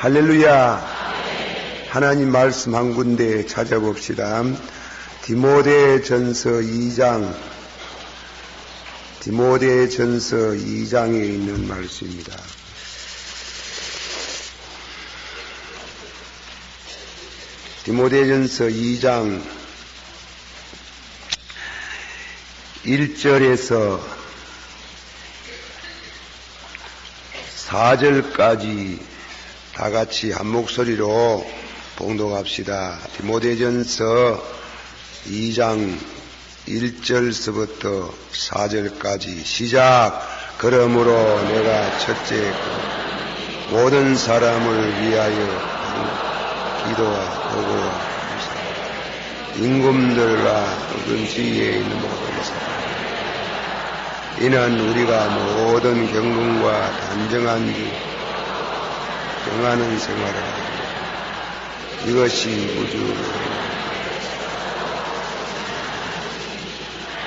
할렐루야. 하나님 말씀 한 군데 찾아봅시다. 디모데전서 2장, 디모데전서 2장에 있는 말씀입니다. 디모데전서 2장 1절에서 4절까지 다 같이 한 목소리로 봉독합시다. 디모데전서 2장 1절서부터 4절까지 시작. 그러므로 내가 첫째 모든 사람을 위하여 기도와 도구와 임금들과 근시에 있는 모든 사람, 이는 우리가 모든 경건과 단정한 정하는 생활을 하고 이것이 우주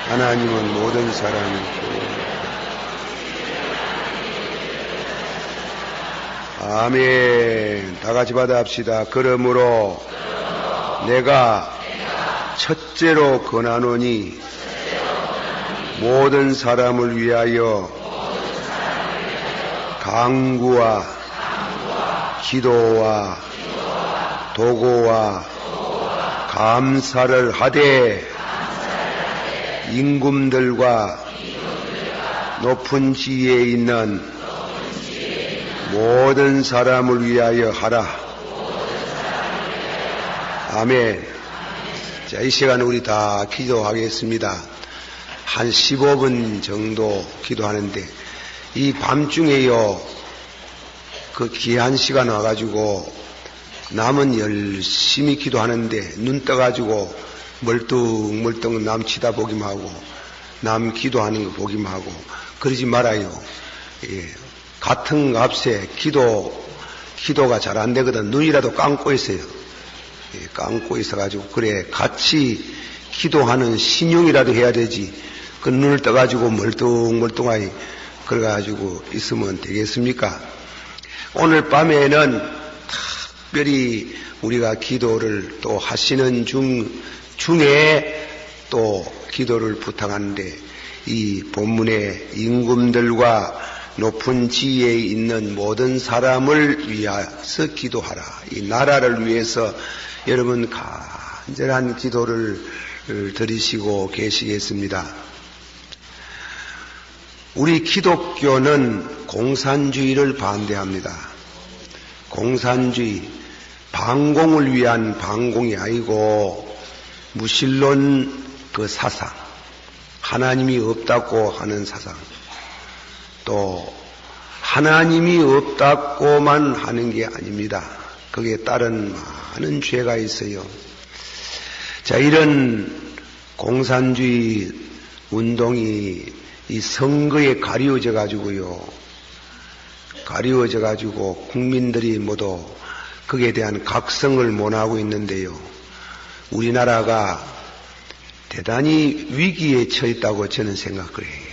하나님은 모든 사람이 아멘. 다 같이 받아합시다. 그러므로 내가 첫째로 권하노니 모든 사람을 위하여 간구와 기도와 도구와 감사를 하되 임금들과 높은 지위에 있는 모든 사람을 위하여 하라. 아멘. 자, 이 시간에 우리 다 기도하겠습니다. 한 15분 정도 기도하는데, 이 밤중에요, 그 귀한 시간 와가지고, 남은 열심히 기도하는데, 눈 떠가지고, 멀뚱멀뚱 남 치다보기만 하고, 남 기도하는 거 보기만 하고, 그러지 말아요. 예. 같은 값에 기도가 잘 안 되거든. 눈이라도 감고 있어요. 예, 감고 있어가지고, 그래, 같이 기도하는 신용이라도 해야 되지. 그 눈을 떠가지고 멀뚱멀뚱하게 그래가지고 있으면 되겠습니까? 오늘 밤에는 특별히 우리가 기도를 또 하시는 중에 또 기도를 부탁하는데, 이 본문의 임금들과 높은 지위에 있는 모든 사람을 위해서 기도하라. 이 나라를 위해서 여러분 간절한 기도를 드리시고 계시겠습니다. 우리 기독교는 공산주의를 반대합니다. 공산주의, 반공을 위한 반공이 아니고 무신론 그 사상, 하나님이 없다고 하는 사상, 또 하나님이 없다고만 하는 게 아닙니다. 거기에 따른 많은 죄가 있어요. 자, 이런 공산주의 운동이 이 선거에 가리워져 가지고 국민들이 모두 거기에 대한 각성을 못하고 있는데요. 우리나라가 대단히 위기에 처했다고 저는 생각을 해요.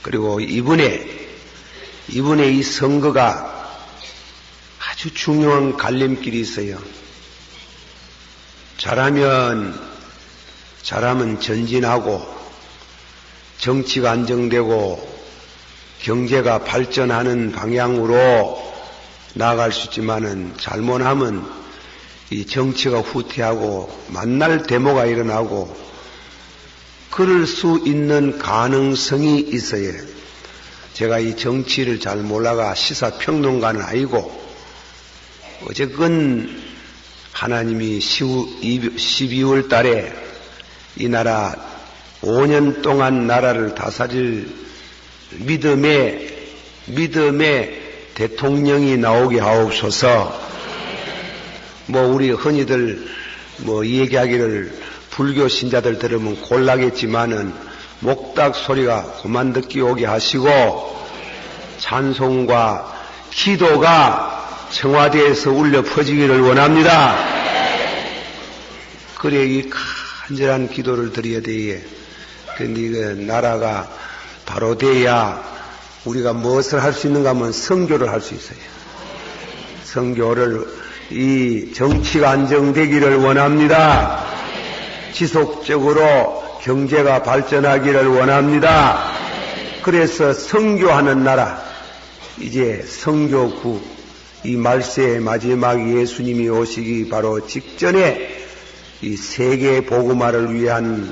그리고 이번에 이 선거가 아주 중요한 갈림길이 있어요. 잘하면 전진하고 정치가 안정되고 경제가 발전하는 방향으로 나아갈 수 있지만은 잘못하면 이 정치가 후퇴하고 만날 데모가 일어나고 그럴 수 있는 가능성이 있어요. 제가 이 정치를 잘 몰라가 시사평론가는 아니고 어쨌건 하나님이 12월 달에 이 나라 5년 동안 나라를 다스릴 믿음의 대통령이 나오게 하옵소서. 우리 흔히들 얘기하기를 불교 신자들 들으면 곤란하겠지만은 목닥 소리가 그만 듣기 오게 하시고 찬송과 기도가 청와대에서 울려 퍼지기를 원합니다. 그래, 이 간절한 기도를 드려야 돼. 그런데 이 나라가 바로 돼야 우리가 무엇을 할 수 있는가 하면 선교를 할 수 있어요. 선교를 이 정치가 안정되기를 원합니다. 지속적으로 경제가 발전하기를 원합니다. 그래서 선교하는 나라, 이제 선교국, 이 말세의 마지막 예수님이 오시기 바로 직전에 이 세계 복음화를 위한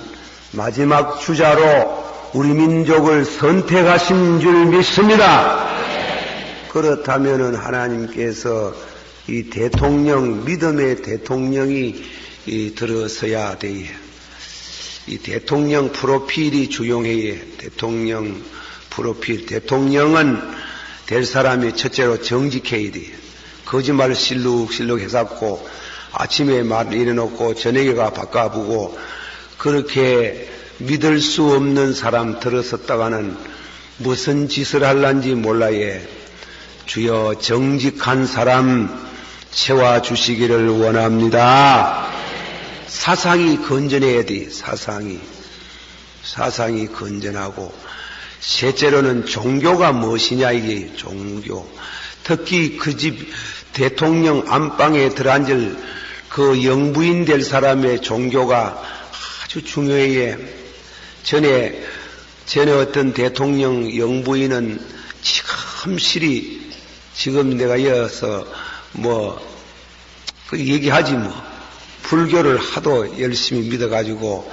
마지막 주자로 우리 민족을 선택하신 줄 믿습니다. 그렇다면은 하나님께서 이 대통령, 믿음의 대통령이 들어서야 돼요. 이 대통령 프로필이 중요해요. 대통령 프로필. 대통령은 될 사람이 첫째로 정직해야 돼요. 거짓말을 실룩실룩 해갖고 아침에 말 일어놓고 저녁에 가 바꿔보고 그렇게 믿을 수 없는 사람 들어섰다가는 무슨 짓을 할란지 몰라요. 주여 정직한 사람 채워주시기를 원합니다. 사상이 건전해야 돼. 사상이 건전하고 셋째로는 종교가 무엇이냐 이게 종교. 특히 그 집 대통령 안방에 들어앉을 그 영부인 될 사람의 종교가 아주 중요해요. 전에 어떤 대통령 영부인은 지금실이 지금 내가 이어서 그 얘기하지 불교를 하도 열심히 믿어가지고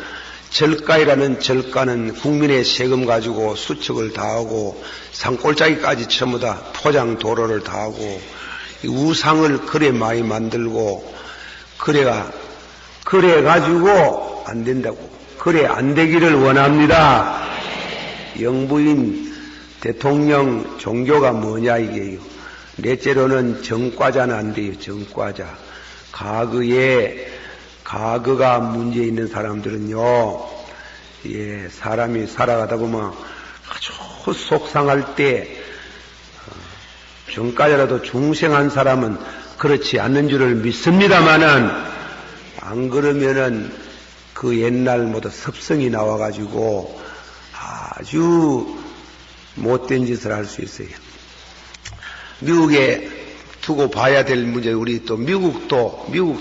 절가이라는 절가는 국민의 세금 가지고 수척을 다하고 산골짜기까지 전부 다 포장 도로를 다하고 우상을 그래 많이 만들고 그래가지고 안 된다고. 그래 안 되기를 원합니다. 영부인 대통령 종교가 뭐냐 이게요. 넷째로는 정과자는 안 돼요. 정과자. 가거가 문제 있는 사람들은요, 사람이 살아가다 보면 아주 속상할 때, 정과자라도 중생한 사람은 그렇지 않는 줄을 믿습니다만은, 안 그러면은 그 옛날 모두 습성이 나와가지고 아주 못된 짓을 할 수 있어요. 미국에 두고 봐야 될 문제, 우리 또 미국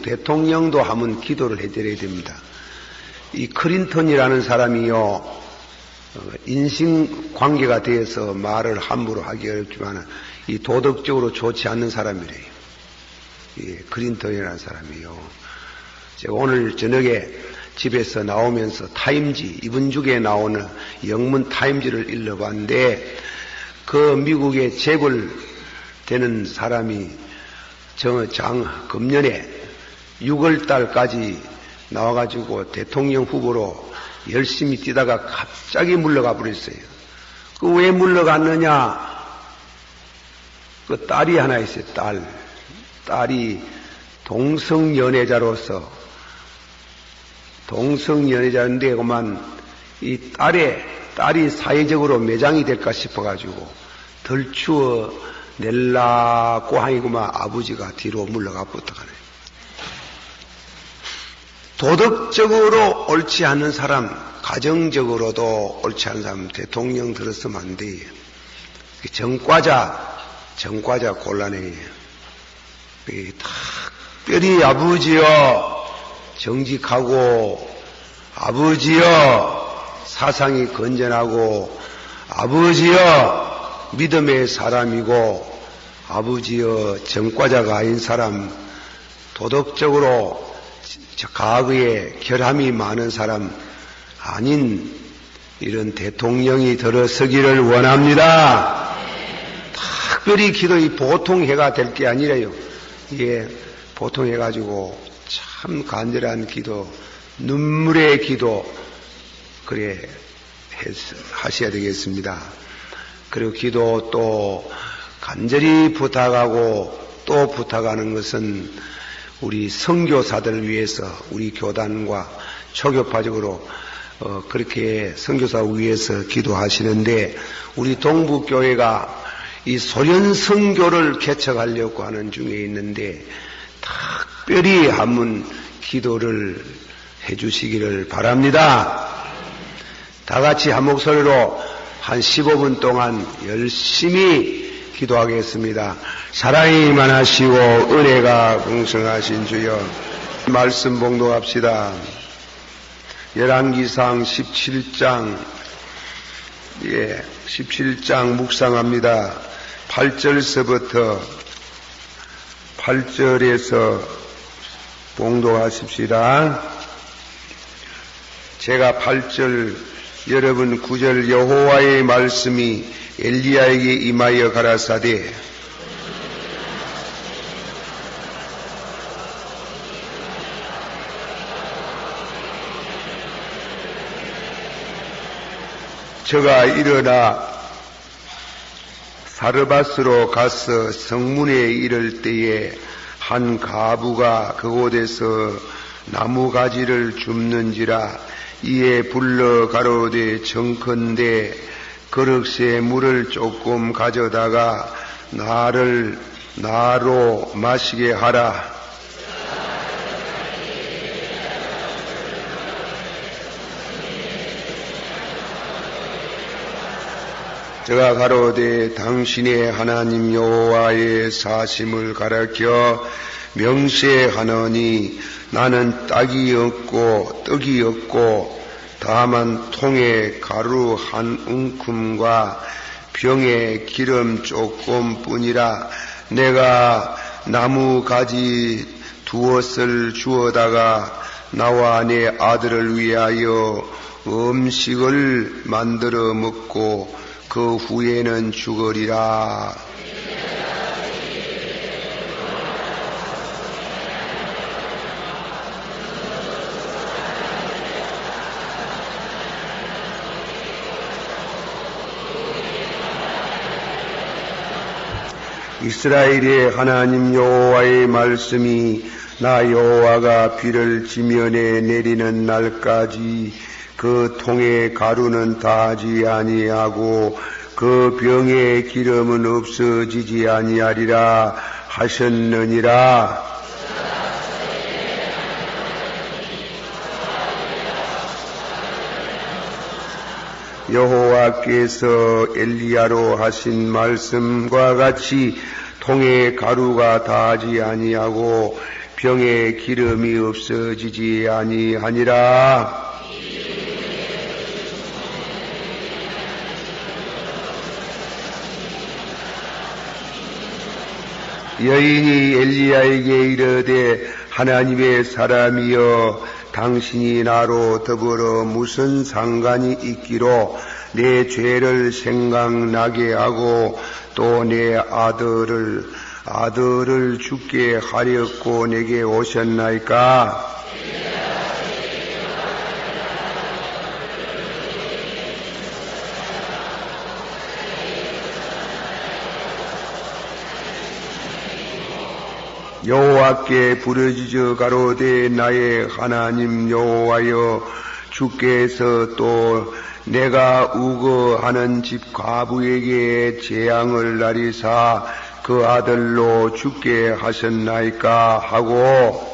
대통령도 한번 기도를 해드려야 됩니다. 이 클린턴이라는 사람이요, 인신관계가 되어서 말을 함부로 하기 어렵지만, 이 도덕적으로 좋지 않는 사람이래요. 클린턴이라는 사람이요. 제가 오늘 저녁에 집에서 나오면서 타임지, 이번 주에 나오는 영문 타임지를 읽어봤는데, 그 미국의 재벌 되는 사람이 금년에 6월달까지 나와가지고 대통령 후보로 열심히 뛰다가 갑자기 물러가 버렸어요. 그 왜 물러갔느냐? 그 딸이 하나 있어요. 딸이 동성연애자인데 그만 이 딸이 사회적으로 매장이 될까 싶어가지고 덜추어 낼라고 하니구만 아버지가 뒤로 물러가 버떡하네. 도덕적으로 옳지 않은 사람, 가정적으로도 옳지 않은 사람 대통령 들었으면 안 돼요. 정과자 곤란해요. 특별히 아버지여 정직하고, 아버지여 사상이 건전하고, 아버지여 믿음의 사람이고, 아버지여 정과자가 아닌 사람, 도덕적으로 과거에 결함이 많은 사람 아닌 이런 대통령이 들어서기를 원합니다. 특별히 기도이 보통 해가 될 게 아니라요. 이게 보통 해가지고 참 간절한 기도, 눈물의 기도 그래 하셔야 되겠습니다. 그리고 기도 또 간절히 부탁하고 또 부탁하는 것은 우리 선교사들을 위해서 우리 교단과 초교파적으로 그렇게 선교사 위해서 기도하시는데 우리 동북교회가 이 소련 선교를 개척하려고 하는 중에 있는데 특별히 한번 기도를 해주시기를 바랍니다. 다 같이 한 목소리로 한 15분 동안 열심히 기도하겠습니다. 사랑이 많으시고 은혜가 풍성하신 주여, 말씀 봉독합시다. 열왕기상 17장 17장 묵상합니다. 8절서부터 8절에서 봉독하십시다. 제가 8절, 여러분 9절. 여호와의 말씀이 엘리야에게 임하여 가라사대, 저가 일어나 사르밧으로 가서 성문에 이를 때에 한 가부가 그곳에서 나무가지를 줍는지라. 이에 불러 가로되 정컨대 그릇에 물을 조금 가져다가 나로 마시게 하라. 저가 가로되 당신의 하나님 여호와의 사심을 가르쳐 명세하노니 나는 떡이 없고 다만 통에 가루 한 움큼과 병에 기름 조금뿐이라. 내가 나무 가지 두엇을 주어다가 나와 내 아들을 위하여 음식을 만들어 먹고 그 후에는 죽으리라. 이스라엘의 하나님 여호와의 말씀이 나 여호와가 비를 지면에 내리는 날까지 그 통의 가루는 다하지 아니하고 그 병의 기름은 없어지지 아니하리라 하셨느니라. 여호와께서 엘리야로 하신 말씀과 같이 통의 가루가 다하지 아니하고 병의 기름이 없어지지 아니하니라. 여인이 엘리야에게 이르되 하나님의 사람이여 당신이 나로 더불어 무슨 상관이 있기로 내 죄를 생각나게 하고 또 내 아들을 죽게 하려고 내게 오셨나이까? 여호와께 부르짖어 가로되 나의 하나님 여호와여, 주께서 또 내가 우거하는 집 과부에게 재앙을 나리사 그 아들로 죽게 하셨나이까 하고,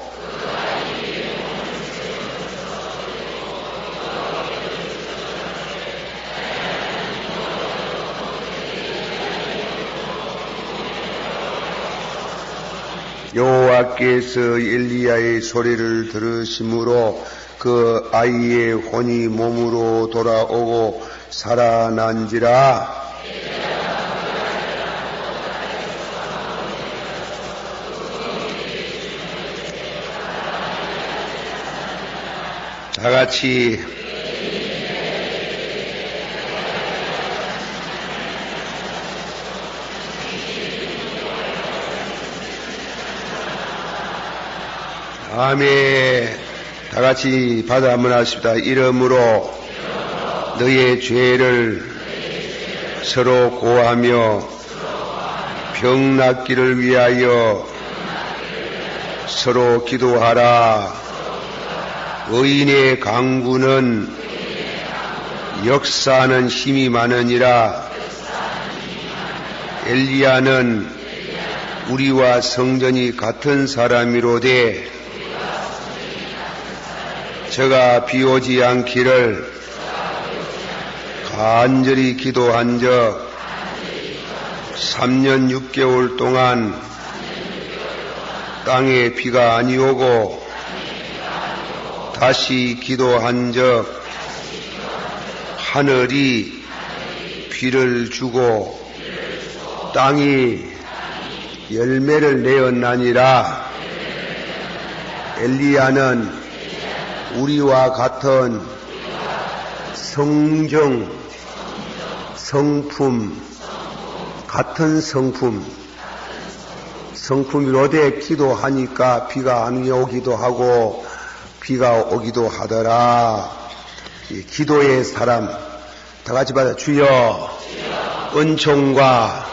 여호와께서 엘리야의 소리를 들으심으로 그 아이의 혼이 몸으로 돌아오고 살아난지라. 다 같이 아멘. 다 같이 받아 한번 하십시다. 이러므로 너의 죄를 서로 고하며 병 낫기를 위하여 서로 기도하라. 의인의 강구는 역사하는 힘이 많으니라. 엘리야는 우리와 성전이 같은 사람이로되 저가 비오지 않기를 간절히 기도한 적 3년 6개월 동안 땅에 비가 아니 오고 다시 기도한 적 하늘이 비를 주고 땅이 열매를 내었나니라. 엘리야는 우리와 같은 성정, 성품, 같은 성품이로되 기도하니까 비가 안 오기도 하고 비가 오기도 하더라. 기도의 사람 다 같이 받아. 주여 은총과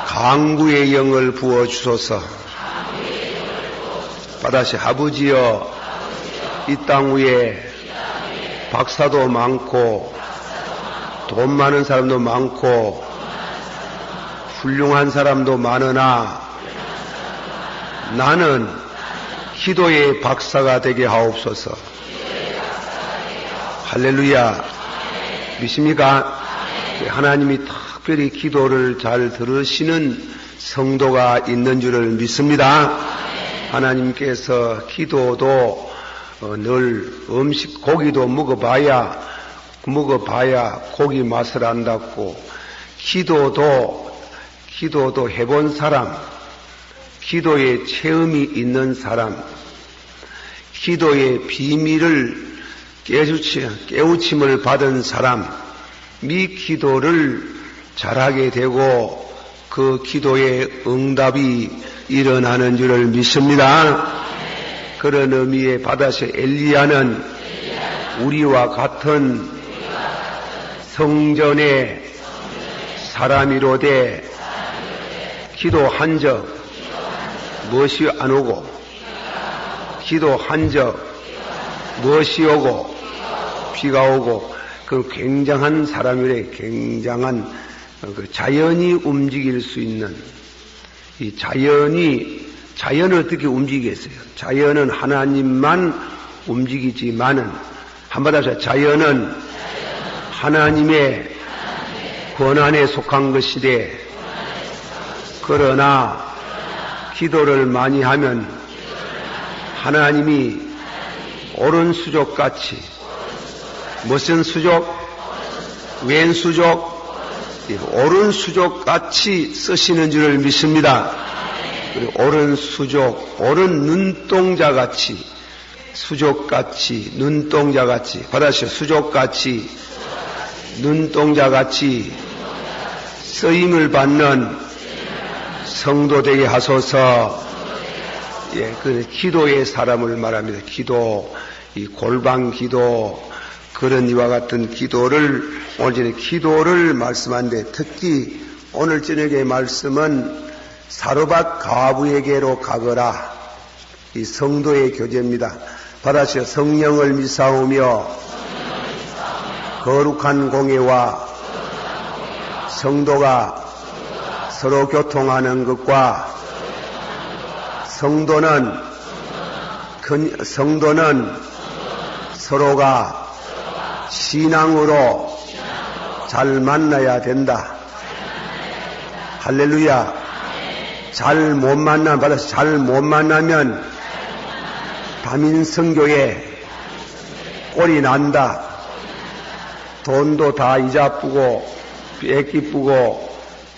강구의 영을 부어주소서. 받아시. 아버지여 이 땅 위에 박사도 많고 돈 많은 사람도 많고 훌륭한 사람도 많으나 나는 기도의 박사가 되게 하옵소서. 할렐루야. 믿습니까? 하나님이 특별히 기도를 잘 들으시는 성도가 있는 줄을 믿습니다. 하나님께서 기도도 늘 음식 고기도 먹어봐야 고기 맛을 안다고 기도도 해본 사람, 기도의 체험이 있는 사람, 기도의 비밀을 깨우침을 받은 사람이 기도를 잘하게 되고 그 기도의 응답이 일어나는 줄을 믿습니다. 그런 의미에 받아서 엘리야는 우리와 같은 성전의 사람이로되 기도한 적 무엇이 안 오고 기도한 적 무엇이 오고 비가 오고 그 굉장한 사람이래. 굉장한 그 자연이 움직일 수 있는 이 자연을 어떻게 움직이겠어요? 자연은 하나님만 움직이지만은 한마디로 자연은 하나님의 권한에 속한 것이되 그러나 기도를 많이 하면 하나님이 옳은 수족같이 무슨 수족? 왼 수족? 옳은 수족같이 쓰시는 줄을 믿습니다. 그리고 옳은 수족, 옳은 눈동자같이 수족같이 눈동자같이 받아주세요. 수족같이 눈동자같이 쓰임을 받는 성도 되게 하소서. 그 기도의 사람을 말합니다. 기도, 이 골방 기도, 그런 이와 같은 기도를, 오늘 전에 기도를 말씀한데 특히 오늘 저녁의 말씀은 사르밧 가부에게로 가거라. 이 성도의 교제입니다. 받아주시오. 성령을 믿사오며 거룩한 공예와 성도가 서로 교통하는 것과 성도는 서로가 신앙으로 잘 만나야 된다. 할렐루야. 잘 못 만나면 다민성교에 꼴이 난다. 돈도 다 이자 뿌고 애기 뿌고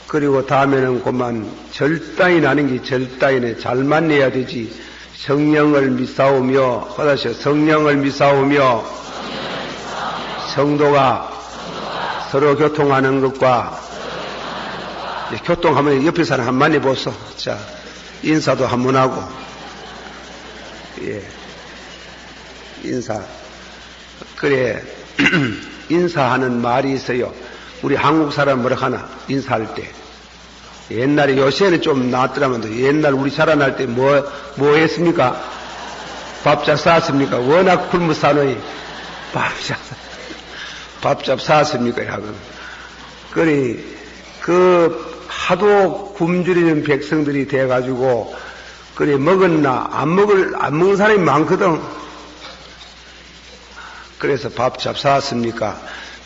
그리고 다음에는 그만 절단이 나는 게 절단이네. 잘 만나야 되지. 성령을 믿사오며 받아서 성령을 믿사오며 성도가 서로 교통하는 것과 교통하면 옆에 사람 한 번 만나보소. 자, 인사도 한 번 하고 인사. 그래 인사하는 말이 있어요. 우리 한국 사람 뭐라 하나 인사할 때 옛날에 요새는 좀 나았더라면 옛날 우리 자라날 때 뭐 했습니까? 밥잡 쌌습니까? 워낙 굶어 사노니 밥잡 쌌습니까? 하고 그래 그 하도 굶주리는 백성들이 돼가지고 그래 먹었나 안 먹은 사람이 많거든. 그래서 밥잡 쌌습니까?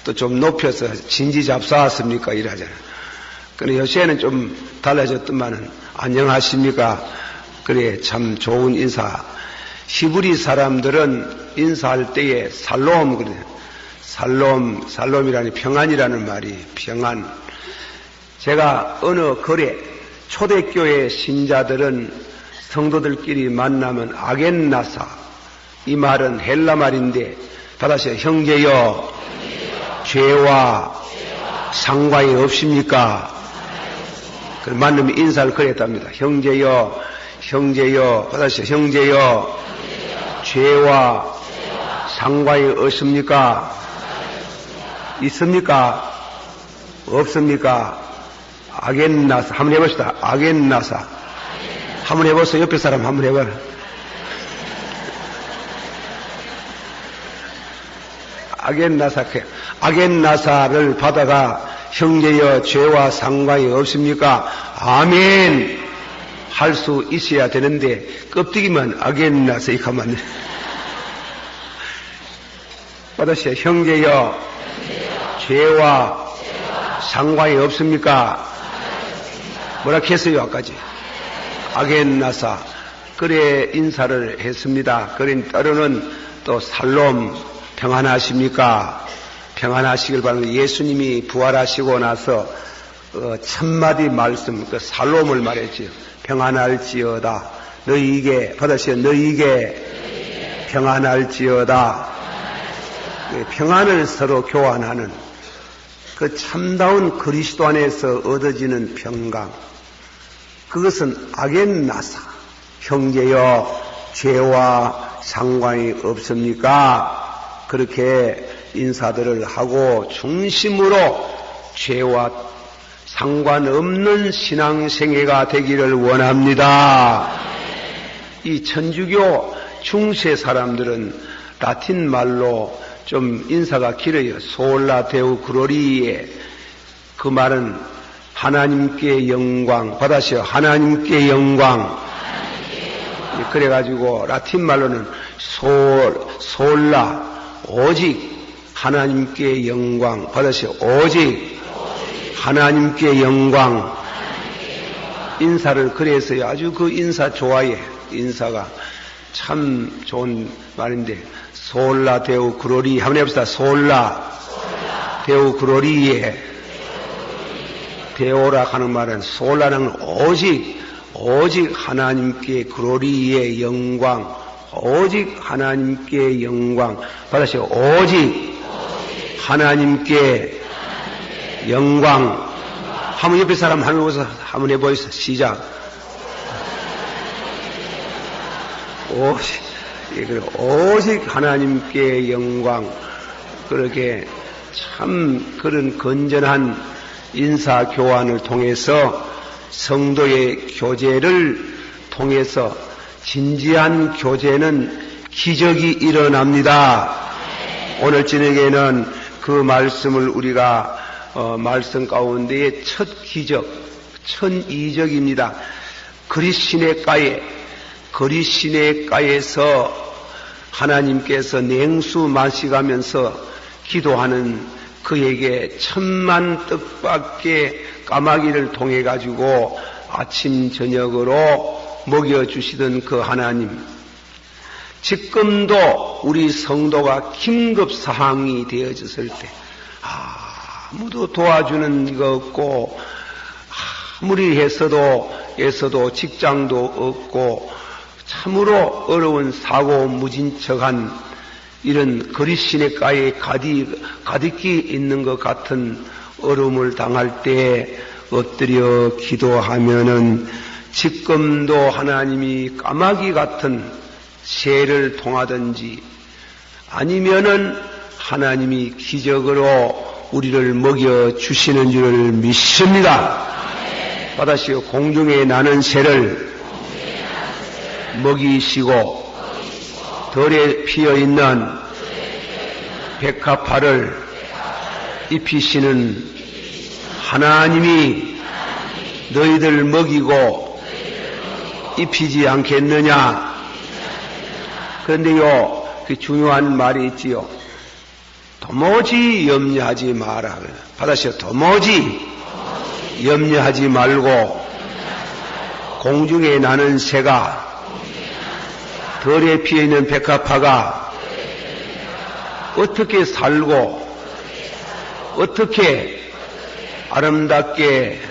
또 좀 높여서 진지잡 쌌습니까? 이러잖아. 그래, 요새는 좀 달라졌더만은, 안녕하십니까? 그래, 참 좋은 인사. 히브리 사람들은 인사할 때에 살롬, 그래. 살롬이라니 평안이라는 말이 평안. 제가 어느 거래, 초대교회 신자들은 성도들끼리 만나면 아겐나사. 이 말은 헬라 말인데, 받아서 형제여, 죄와 상관이 없습니까? 만나면 인사를 그랬답니다. 형제여, 받아서 형제여, 죄와 상관이 없습니까? 있습니까? 없습니까? 아겐나사. 한번 해봅시다. 아겐나사. 한번 해보세요. 옆에 사람 한번 해봐라. 아겐나사를 받아가 형제여 죄와 상관이 없습니까? 아멘 할 수 있어야 되는데 껍데기만 아겐나사 이렇게 하면 안 돼. 받으세요. 형제여 죄와 상관이 없습니까? 뭐라 했어요 아까지? 아겐나사. 그래 인사를 했습니다. 그린 때로는 또 살롬 평안하십니까? 평안하시길 바랍니다. 예수님이 부활하시고 나서 천마디 말씀, 그 살롬을 말했지요. 평안할지어다. 너희에게, 받으시오. 너희에게 평안할지어다. 평안을 서로 교환하는 그 참다운 그리스도 안에서 얻어지는 평강. 그것은 아겐나사. 형제여, 죄와 상관이 없습니까? 그렇게 인사들을 하고 중심으로 죄와 상관없는 신앙생애가 되기를 원합니다. 이 천주교 중세 사람들은 라틴 말로 좀 인사가 길어요. 솔라 데우 그로리에. 그 말은 하나님께 영광, 받아시오. 하나님께 영광. 그래가지고 라틴 말로는 솔라, 오직 하나님께 영광, 받으시오. 오직 하나님께 영광. 인사를 그래서요. 아주 그 인사 좋아해. 인사가 참 좋은 말인데, 솔라 데우 그로리. 한번 해봅시다. 솔라 데우 그로리에. 데오라 하는 말은, 솔라는 오직 하나님께 그로리의 영광, 오직 하나님께 영광. 받으시오. 오직 하나님께 영광. 한번 옆에 사람 하면서 한번 해보세요. 시작. 오직 하나님께 영광. 그렇게 참 그런 건전한 인사 교환을 통해서 성도의 교제를 통해서 진지한 교제는 기적이 일어납니다. 오늘 저녁에는 그 말씀을 우리가 말씀 가운데의 첫 기적, 천이적입니다. 그리시네가에서 하나님께서 냉수 마시가면서 기도하는 그에게 1000만 뜻밖의 까마귀를 통해 가지고 아침 저녁으로 먹여주시던 그 하나님, 지금도 우리 성도가 긴급사항이 되어졌을 때 아무도 도와주는 이가 없고, 아무리 애써도 직장도 없고 참으로 어려운 사고 무진척한 이런 그리시네가에 가득히 있는 것 같은 어려움을 당할 때 엎드려 기도하면은 지금도 하나님이 까마귀 같은 새를 통하든지 아니면은 하나님이 기적으로 우리를 먹여 주시는 줄을 믿습니다. 받으시오. 공중에 나는 새를 먹이시고 들에 피어 있는 백합화를 입히시는 하나님이 너희들 먹이고 입히지 않겠느냐. 그런데요, 그 중요한 말이 있지요. 도무지 염려하지 마라. 받으시오. 도무지 염려하지 말고 공중에 나는 새가 덜에 피어있는 백합화가 어떻게 살고 어떻게 아름답게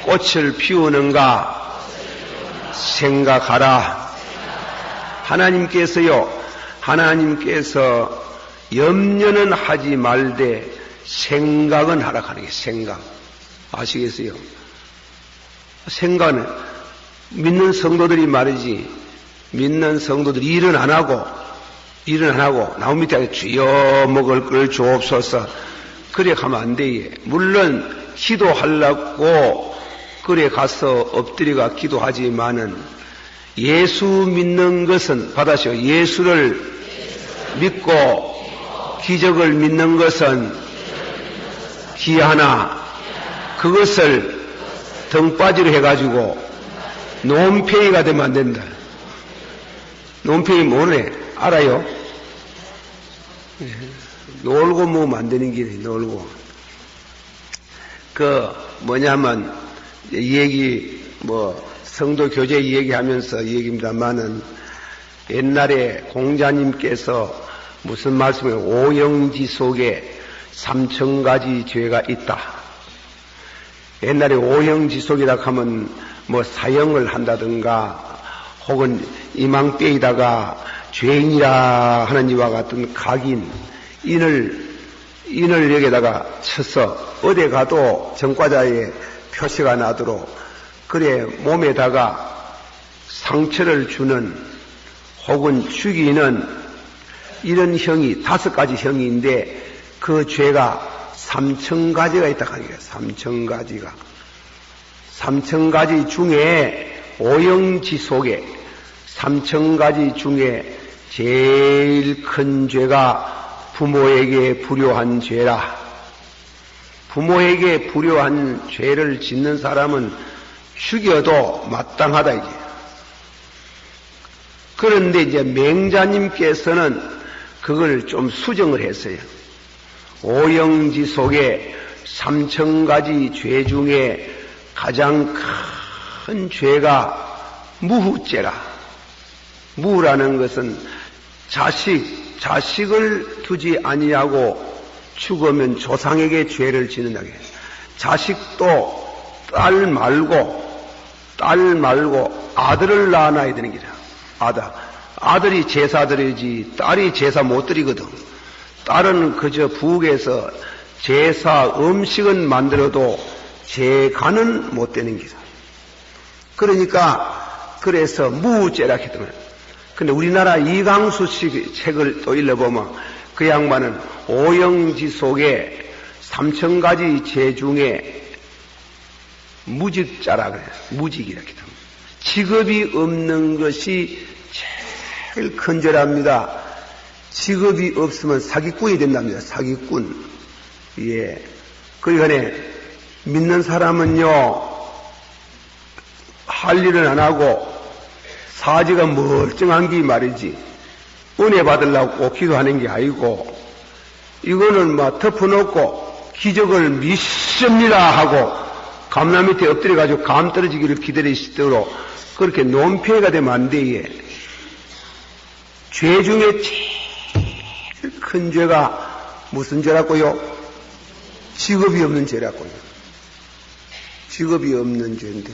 꽃을 피우는가 생각하라. 하나님께서 염려는 하지 말되 생각은 하라 하는 게 생각. 아시겠어요? 생각은 믿는 성도들이 말이지, 믿는 성도들이 일은 안 하고 나무 밑에 주여 먹을 걸 주옵소서 그래 가면 안 돼. 물론 기도하려고 그래 가서 엎드려가 기도하지만은 예수 믿는 것은 받아시오. 예수를 믿고 기적을 믿는 것은 기하나 그것을 등바지로 해가지고 논팽이가 되면 안 된다. 논팽이 뭐네? 알아요? 놀고 먹으면 안 되는 길이 놀고. 뭐냐면, 성도 교제 얘기하면서 얘기입니다만은, 옛날에 공자님께서 무슨 말씀이에요? 오영지 속에 3000가지 죄가 있다. 옛날에 오영지속이라 하면 사형을 한다든가 혹은 이망뼈에다가 죄인이라 하는 이와 같은 각인 인을 여기다가 쳐서 어디 가도 전과자의 표시가 나도록 그래 몸에다가 상처를 주는 혹은 죽이는 이런 형이 5가지 형인데 그 죄가 3000가지가 있다 하는 거예요. 3000가지가. 3000가지 중에 오영지속에 3000가지 중에 제일 큰 죄가 부모에게 불효한 죄라. 부모에게 불효한 죄를 짓는 사람은 죽여도 마땅하다 이게. 그런데 이제 맹자님께서는 그걸 좀 수정을 했어요. 오영지 속에 3000가지 죄 중에 가장 큰 죄가 무후죄라. 무라는 것은 자식을 두지 아니하고 죽으면 조상에게 죄를 짓는다. 자식도 딸 말고 아들을 낳아야 되는 기라. 아들이 제사 드리지 딸이 제사 못 드리거든. 딸은 그저 부엌에서 제사 음식은 만들어도 제간은 못 되는 기라. 그러니까 그래서 무죄라 했더만. 근데 우리나라 이강수 씨 책을 또 읽어보면 그 양반은 오영지 속에 3000가지 죄 중에 무직자라 그래요. 무직이라 했더만. 직업이 없는 것이 제일 큰 죄랍니다. 직업이 없으면 사기꾼이 된답니다. 사기꾼. 예. 그러니까 믿는 사람은요, 할 일은 안 하고 사지가 멀쩡한 게 말이지. 은혜 받으려고 꼭 기도하는 게 아니고, 이거는 덮어놓고 기적을 믿습니다 하고 감람 밑에 엎드려가지고 감 떨어지기를 기다리시도록 그렇게 논폐가 되면 안 돼. 죄 중에 제일 큰 죄가 무슨 죄라고요? 직업이 없는 죄라고요. 직업이 없는 죄인데.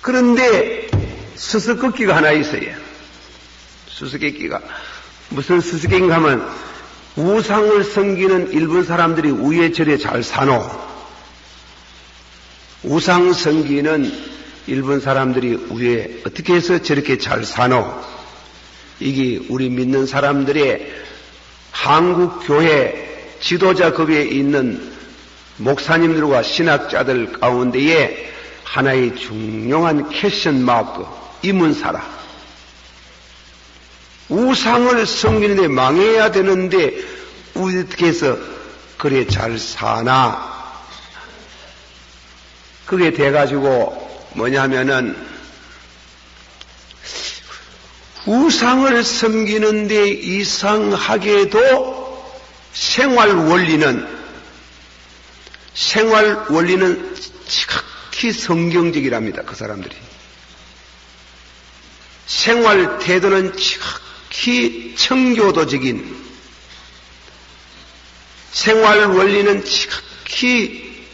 그런데 수수께끼가 하나 있어요. 수수께끼가. 무슨 수수께끼인가 하면 우상을 섬기는 일본 사람들이 우에 절에 잘 사노. 우상 섬기는 일본 사람들이 우에 어떻게 해서 저렇게 잘 사노? 이게 우리 믿는 사람들의 한국 교회 지도자급에 있는 목사님들과 신학자들 가운데에 하나의 중요한 캐션 마크, 이문사라. 우상을 섬기는데 망해야 되는데 어떻게 해서 그래 잘 사나? 그게 돼가지고 뭐냐면은 우상을 섬기는데 이상하게도 생활 원리는 생활 원리는 지극히 성경적이랍니다. 그 사람들이. 생활 태도는 지극히 청교도적인, 생활 원리는 지극히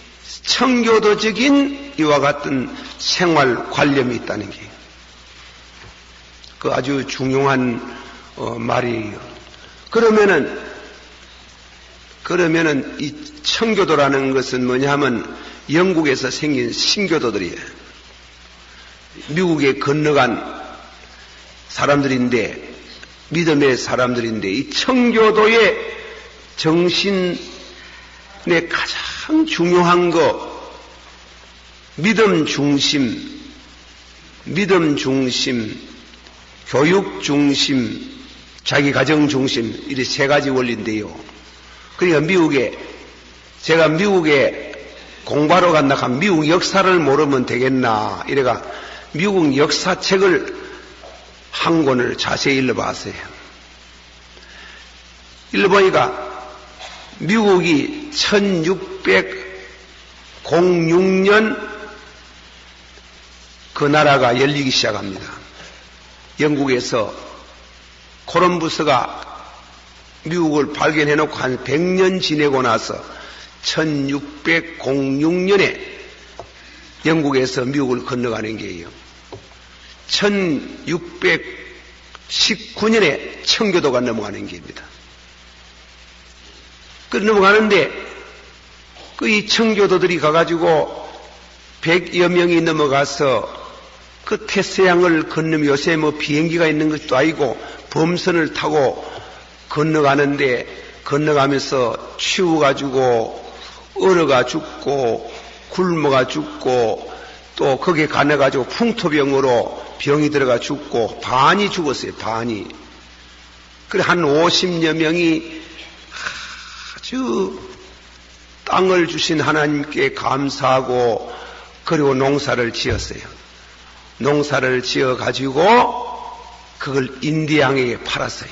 청교도적인 이와 같은 생활 관념이 있다는 게 그 아주 중요한 말이에요. 그러면은 이 청교도라는 것은 뭐냐 하면 영국에서 생긴 신교도들이에요. 미국에 건너간 사람들인데, 믿음의 사람들인데, 이 청교도의 정신의 가장 중요한 거, 믿음 중심, 교육 중심, 자기 가정 중심, 이렇게 세 가지 원리인데요. 그러니까 제가 미국에 공부하러 간다 하면 미국 역사를 모르면 되겠나, 이래가 미국 역사책을 한 권을 자세히 읽어봤어요. 읽어보니까 미국이 1606년 그 나라가 열리기 시작합니다. 영국에서 콜럼부스가 미국을 발견해놓고 한 100년 지내고 나서 1606년에 영국에서 미국을 건너가는 게예요. 1619년에 청교도가 넘어가는 게입니다. 그 넘어가는데 이 청교도들이 가가지고 100여 명이 넘어가서 그 태서양을 건너면 요새 뭐 비행기가 있는 것도 아니고 범선을 타고 건너가면서 추워가지고 얼어가 죽고 굶어가 죽고 또 거기에 가내가지고 풍토병으로 병이 들어가 죽고 반이 죽었어요. 반이. 그래 한 50여 명이 아주 땅을 주신 하나님께 감사하고 그리고 농사를 지었어요. 농사를 지어가지고 그걸 인디양에게 팔았어요.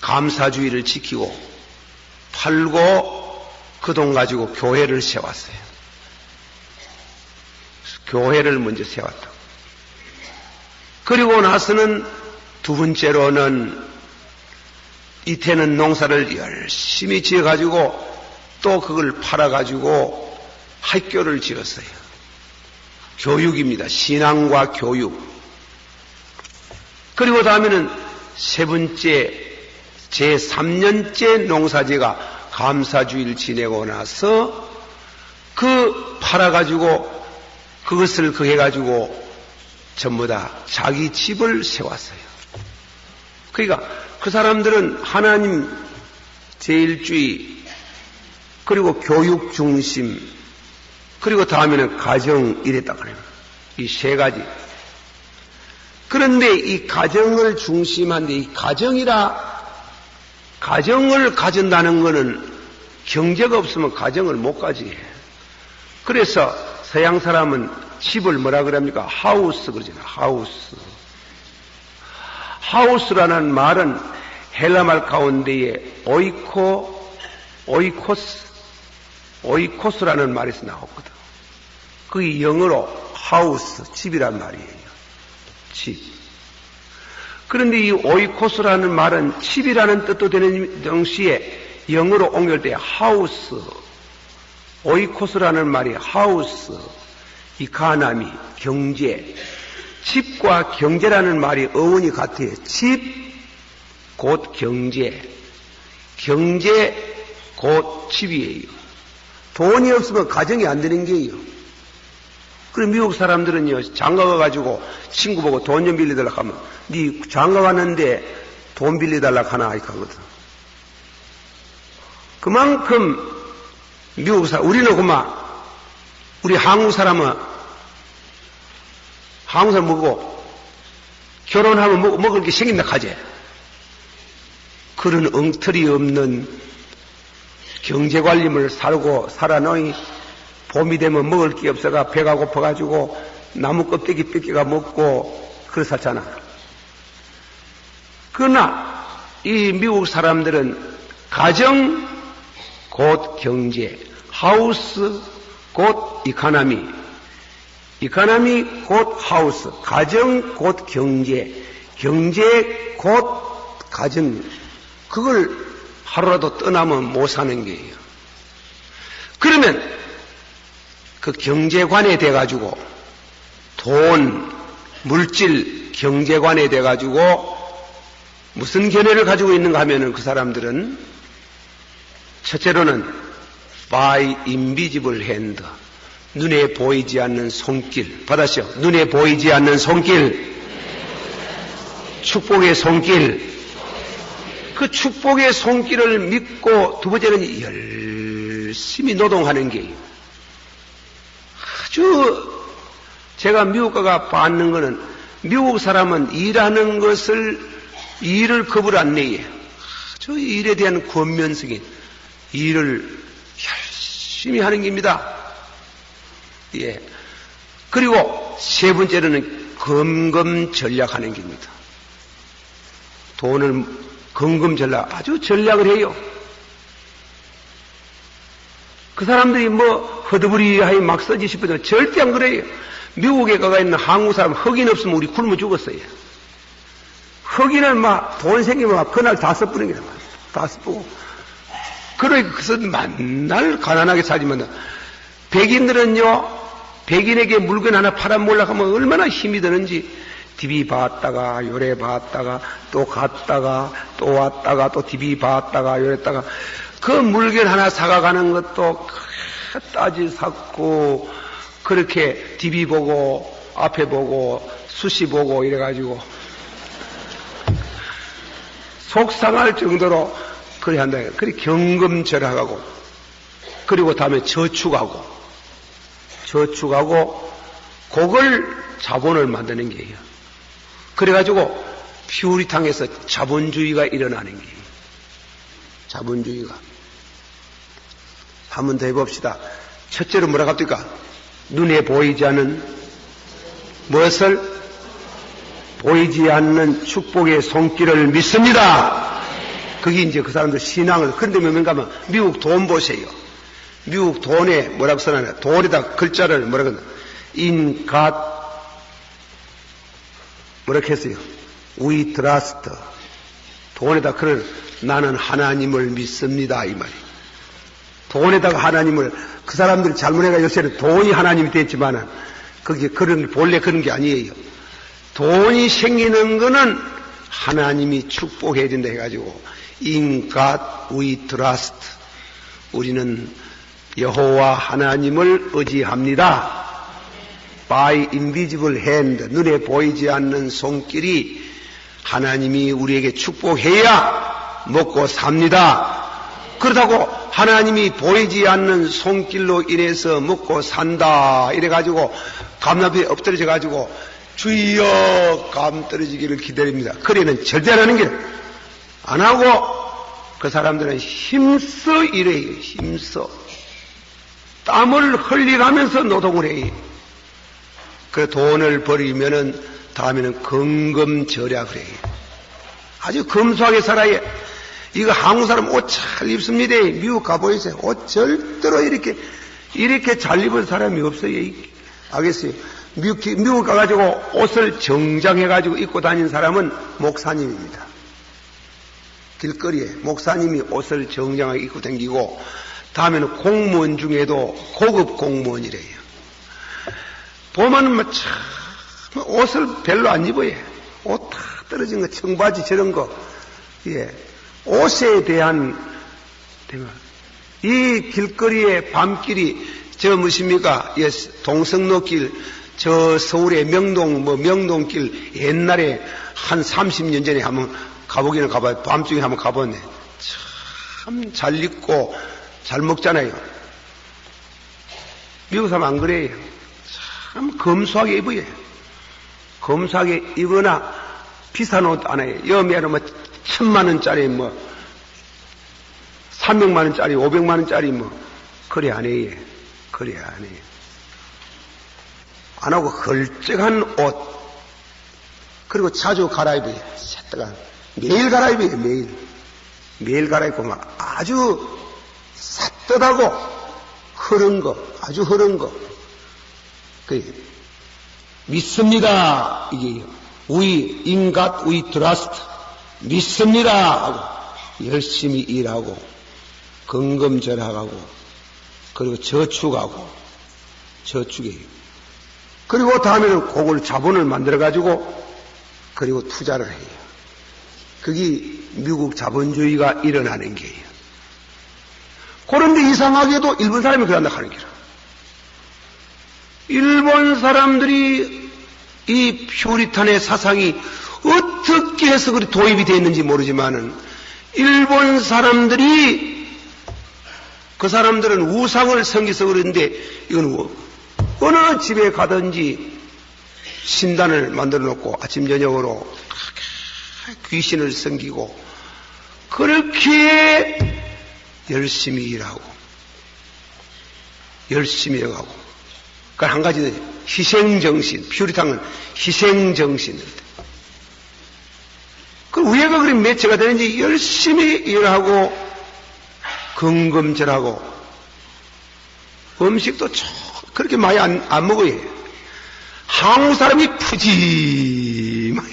감사주의를 지키고 팔고 그 돈 가지고 교회를 세웠어요. 교회를 먼저 세웠다. 그리고 나서는 두 번째로는 이태는 농사를 열심히 지어가지고 또 그걸 팔아가지고 학교를 지었어요. 교육입니다. 신앙과 교육. 그리고 다음에는 세 번째, 제3년째 농사지가 감사주의를 지내고 나서 그 팔아가지고 그것을 해가지고 전부 다 자기 집을 세웠어요. 그러니까 그 사람들은 하나님 제일주의, 그리고 교육 중심, 그리고 다음에는 가정 이랬다 그래요. 이 세 가지. 그런데 이 가정을 중심한데 이 가정을 가진다는 것은 경제가 없으면 가정을 못 가지. 그래서 서양 사람은 집을 뭐라 그럽니까? 하우스 그러잖아요. 하우스라는 말은 헬라 말 가운데에 오이코스라는 말에서 나왔거든. 그게 영어로 하우스, 집이란 말이에요. 집. 그런데 이 오이코스라는 말은 집이라는 뜻도 되는 동시에 영어로 옮길 때 하우스, 오이코스라는 말이 하우스, 이카나미, 경제, 집과 경제라는 말이 어원이 같아요. 집, 곧 경제, 경제, 곧 집이에요. 돈이 없으면 가정이 안 되는 게예요. 그럼 미국 사람들은요, 장가 가가지고 친구 보고 돈 좀 빌려달라고 하면, 네 장가 갔는데 돈 빌려달라고 하나 이렇게 하거든. 그만큼 미국 사람, 우리는 그만, 우리 한국 사람은 먹고, 결혼하면 먹을 게 생긴다 하지. 그런 엉터리 없는 경제관념을 살아놓이 봄이 되면 먹을 게 없어가 배가 고파가지고 나무 껍데기 뺏겨가 먹고 그렇잖아. 그러나 이 미국 사람들은 가정 곧 경제, 하우스 곧 이카나미, 이카나미 곧 하우스, 가정 곧 경제, 경제 곧 가정. 그걸 하루라도 떠나면 못 사는 게예요. 그러면 그 경제관에 돼가지고 돈, 물질, 경제관에 돼가지고 무슨 견해를 가지고 있는가 하면은 그 사람들은 첫째로는 by invisible hand, 눈에 보이지 않는 손길. 받았죠? 눈에 보이지 않는 손길. 축복의 손길. 그 축복의 손길을 믿고 두 번째는 열심히 노동하는 게 아주 제가 미국 가가 받는 거는 미국 사람은 일하는 것을 일을 겁을 안 내요. 아주 일에 대한 권면성인 일을 열심히 하는 겁니다. 예. 그리고 세 번째로는 검검 전략하는 겁니다. 돈을 검검 전략, 아주 전략을 해요. 그 사람들이 뭐 허드부리하게 막 써지 싶어도 절대 안 그래요. 미국에 가가 있는 한국 사람 흑인 없으면 우리 굶어 죽었어요. 흑인은 막 돈 생기면 막 그날 다 써뿌리는 거야. 다 써뿌고. 그러니까 그래서 맨날 가난하게 살지만 백인들은요, 백인에게 물건 하나 팔아먹으려고 하면 얼마나 힘이 드는지 TV 봤다가 요래 봤다가 또 갔다가 또 왔다가 또 TV 봤다가 요랬다가 그 물건 하나 사가가는 것도 따지 샀고 그렇게 TV 보고 앞에 보고 수시 보고 이래가지고 속상할 정도로 그래 한다. 그래 경금절약하고 그리고 다음에 저축하고 그걸 자본을 만드는 게예요. 그래가지고 퓨리탕에서 자본주의가 일어나는 게예요. 자본주의가. 한 번 더 해봅시다. 첫째로 뭐라고 합니까? 눈에 보이지 않는 무엇을? 보이지 않는 축복의 손길을 믿습니다. 그게 이제 그 사람들 신앙을. 그런데 뭔가 하면 미국 돈 보세요. 미국 돈에 뭐라고 써놨나? 돈에다 글자를 뭐라고 하나? In God 뭐라고 했어요? We trust. 돈에다 그런 나는 하나님을 믿습니다 이 말이. 돈에다가 하나님을 그 사람들 잘못해가 요새는 돈이 하나님이 됐지만은 그게 그런 본래 그런 게 아니에요. 돈이 생기는 거는 하나님이 축복해 준다 해가지고 In God we trust. 우리는 여호와 하나님을 의지합니다. By invisible hand, 눈에 보이지 않는 손길이 하나님이 우리에게 축복해야 먹고 삽니다. 그렇다고 하나님이 보이지 않는 손길로 인해서 먹고 산다 이래가지고 감 앞에 엎드려져가지고 주여 감 떨어지기를 기다립니다. 그래는 절대 안 하는 게 안 하고 그 사람들은 힘써 일해요. 힘써 땀을 흘리가면서 노동을 해요. 그 돈을 버리면은 다음에는 금검절약을 해요. 아주 검소하게 살아야. 이거 한국 사람 옷 잘 입습니다. 미국 가보이세요. 옷 절대로 이렇게 잘 입은 사람이 없어요. 알겠어요? 미국 가가지고 옷을 정장해가지고 입고 다니는 사람은 목사님입니다. 길거리에 목사님이 옷을 정장하게 입고 다니고 다음에는 공무원 중에도 고급 공무원이래요. 보면은 뭐 참 옷을 별로 안 입어요. 옷 다 떨어진 거, 청바지 저런 거. 예. 옷에 대한 이 길거리의 밤길이 저 무엇입니까? 예, 동성로길, 저 서울의 명동길 옛날에 한 30년 전에 한번 가보기는 가봐요. 밤중에 한번 가봤네. 참 잘 입고 잘 먹잖아요. 미국 사람 안 그래요. 참 검소하게 입어요. 검소하게 입거나 비싼 옷 안 해요. 여미야는 뭐 1000만원짜리 뭐 300만원짜리 500만원짜리 뭐 그래 안 해요. 그래 안 해요. 안 하고 헐쩍한 옷 그리고 자주 갈아입어요. 매일 갈아입어요. 매일 갈아입고 막 아주 삿뜻하고 흐른 거, 아주 흐른 거. 믿습니다. 이게 we in God we trust. 믿습니다 하고 열심히 일하고 건금절약하고 그리고 저축하고 저축이에요. 그리고 다음에는 그걸 자본을 만들어 가지고 그리고 투자를 해요. 그게 미국 자본주의가 일어나는 게예요. 그런데 이상하게도 일본 사람이 그런다 하는 게라. 일본 사람들이 이 퓨리탄의 사상이 어떻게 해서 그리 도입이 되었는지 모르지만은 일본 사람들이 그 사람들은 우상을 섬기서 그러는데 이건 어느 집에 가든지 신단을 만들어 놓고 아침 저녁으로 귀신을 섬기고 그렇게 열심히 일하고 열심히 해가고 그러니까 한 가지는 희생정신, 퓨리탄은 희생정신. 그 왜가 그리 매체가 되는지 열심히 일하고 건금절하고 음식도 그렇게 많이 안 먹어요. 한국 사람이 푸짐하게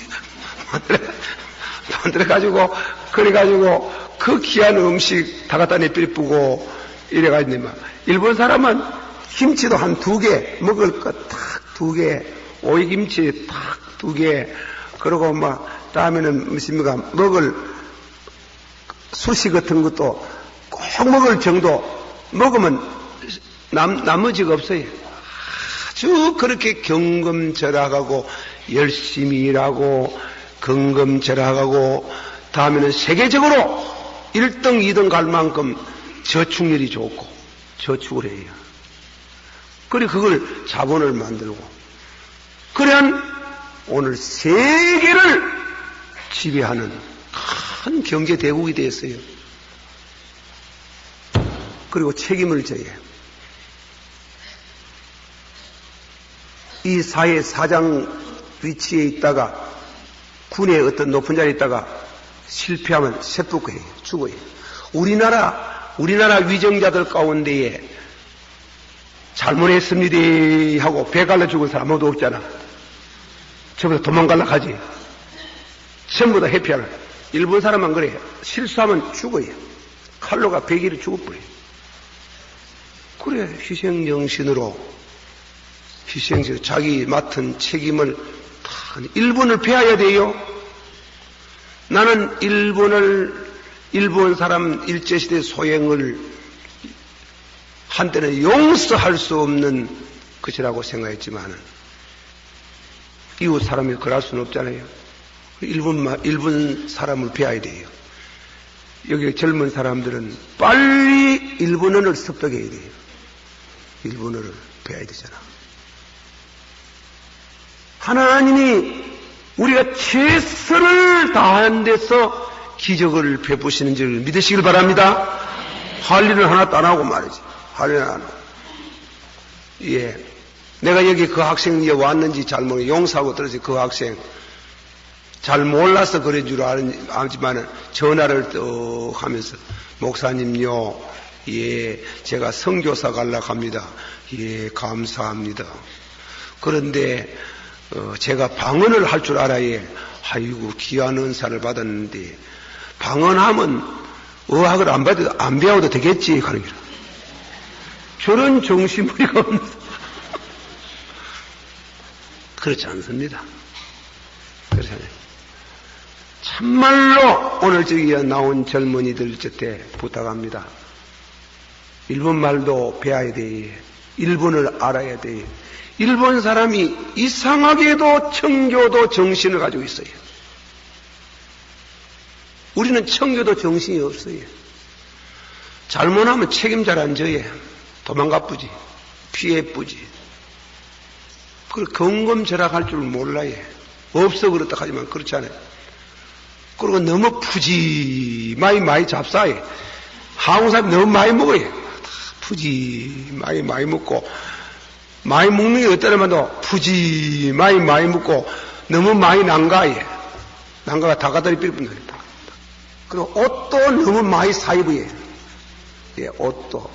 만들어가지고 그래가지고 그 귀한 음식 다 갖다 내비쁘고 이래가지고 일본 사람은 김치도 한 2개 먹을 것 딱 2개 오이김치 딱 2개 그리고 다음에는 무엇입니까 먹을 수시 같은 것도 꼭 먹을 정도 먹으면 나머지가 없어요. 아주 그렇게 경금절약하고 열심히 일하고 경금절약하고 다음에는 세계적으로 1등 2등 갈 만큼 저축률이 좋고 저축을 해요. 그래 그걸 자본을 만들고 그래야 오늘 세계를 지배하는 큰 경제 대국이 됐어요. 그리고 책임을 져야 해요. 이 사회 사장 위치에 있다가 군의 어떤 높은 자리에 있다가 실패하면 세쁘고 해요. 죽어요. 우리나라 위정자들 가운데에 잘못했습니다 하고 배 갈라 죽은 사람 아무도 없잖아. 전부 다 도망갈라 하지. 전부 다 회피하라. 일본 사람만 그래요. 실수하면 죽어요. 칼로가 100일이 죽어버려요. 그래 희생정신으로 자기 맡은 책임을 다 일본을 배워야 돼요. 나는 일본 사람 일제시대 소행을 한때는 용서할 수 없는 것이라고 생각했지만 이웃 사람이 그럴 수는 없잖아요. 일본 사람을 배워야 돼요. 여기 젊은 사람들은 빨리 일본어를 습득해야 돼요. 일본어를 배워야 되잖아. 하나님이 우리가 최선을 다한 데서 기적을 베푸시는 줄 믿으시길 바랍니다. 할 일은 하나도 안 하고 말이지. 할 일은 안 하고. 예. 내가 여기 그 학생이 왔는지 잘 모르고 용서하고 들어서 그 학생 잘 몰라서 그런 줄 알지만은 전화를 또 하면서 목사님요, 예, 제가 선교사 가려고 합니다. 예, 감사합니다. 그런데 제가 방언을 할 줄 알아야 아이고 귀한 은사를 받았는데 방언하면 의학을 안 배워도 되겠지 하는 거라. 저런 정신머리가 없는 그렇지 않습니다. 그렇잖아요. 참말로 오늘 저기에 나온 젊은이들 곁에 부탁합니다. 일본말도 배워야 돼. 일본을 알아야 돼. 일본 사람이 이상하게도 청교도 정신을 가지고 있어요. 우리는 청교도 정신이 없어요. 잘못하면 책임잘 안 져요. 도망가쁘지. 피해쁘지. 그리고 경금절약할 줄 몰라요. 없어 그렇다 하지만 그렇지 않아요. 그리고 너무 푸짐하게 잡사해. 한국 사람이 너무 많이 먹어요. 푸짐하게 많이 먹고 많이 먹는 게 어떠냐면도 푸짐하게 많이 먹고 너무 많이 난가해. 난가가 다가다리 삐뿐다. 그리고 옷도 너무 많이 사 입어요. 예, 옷도.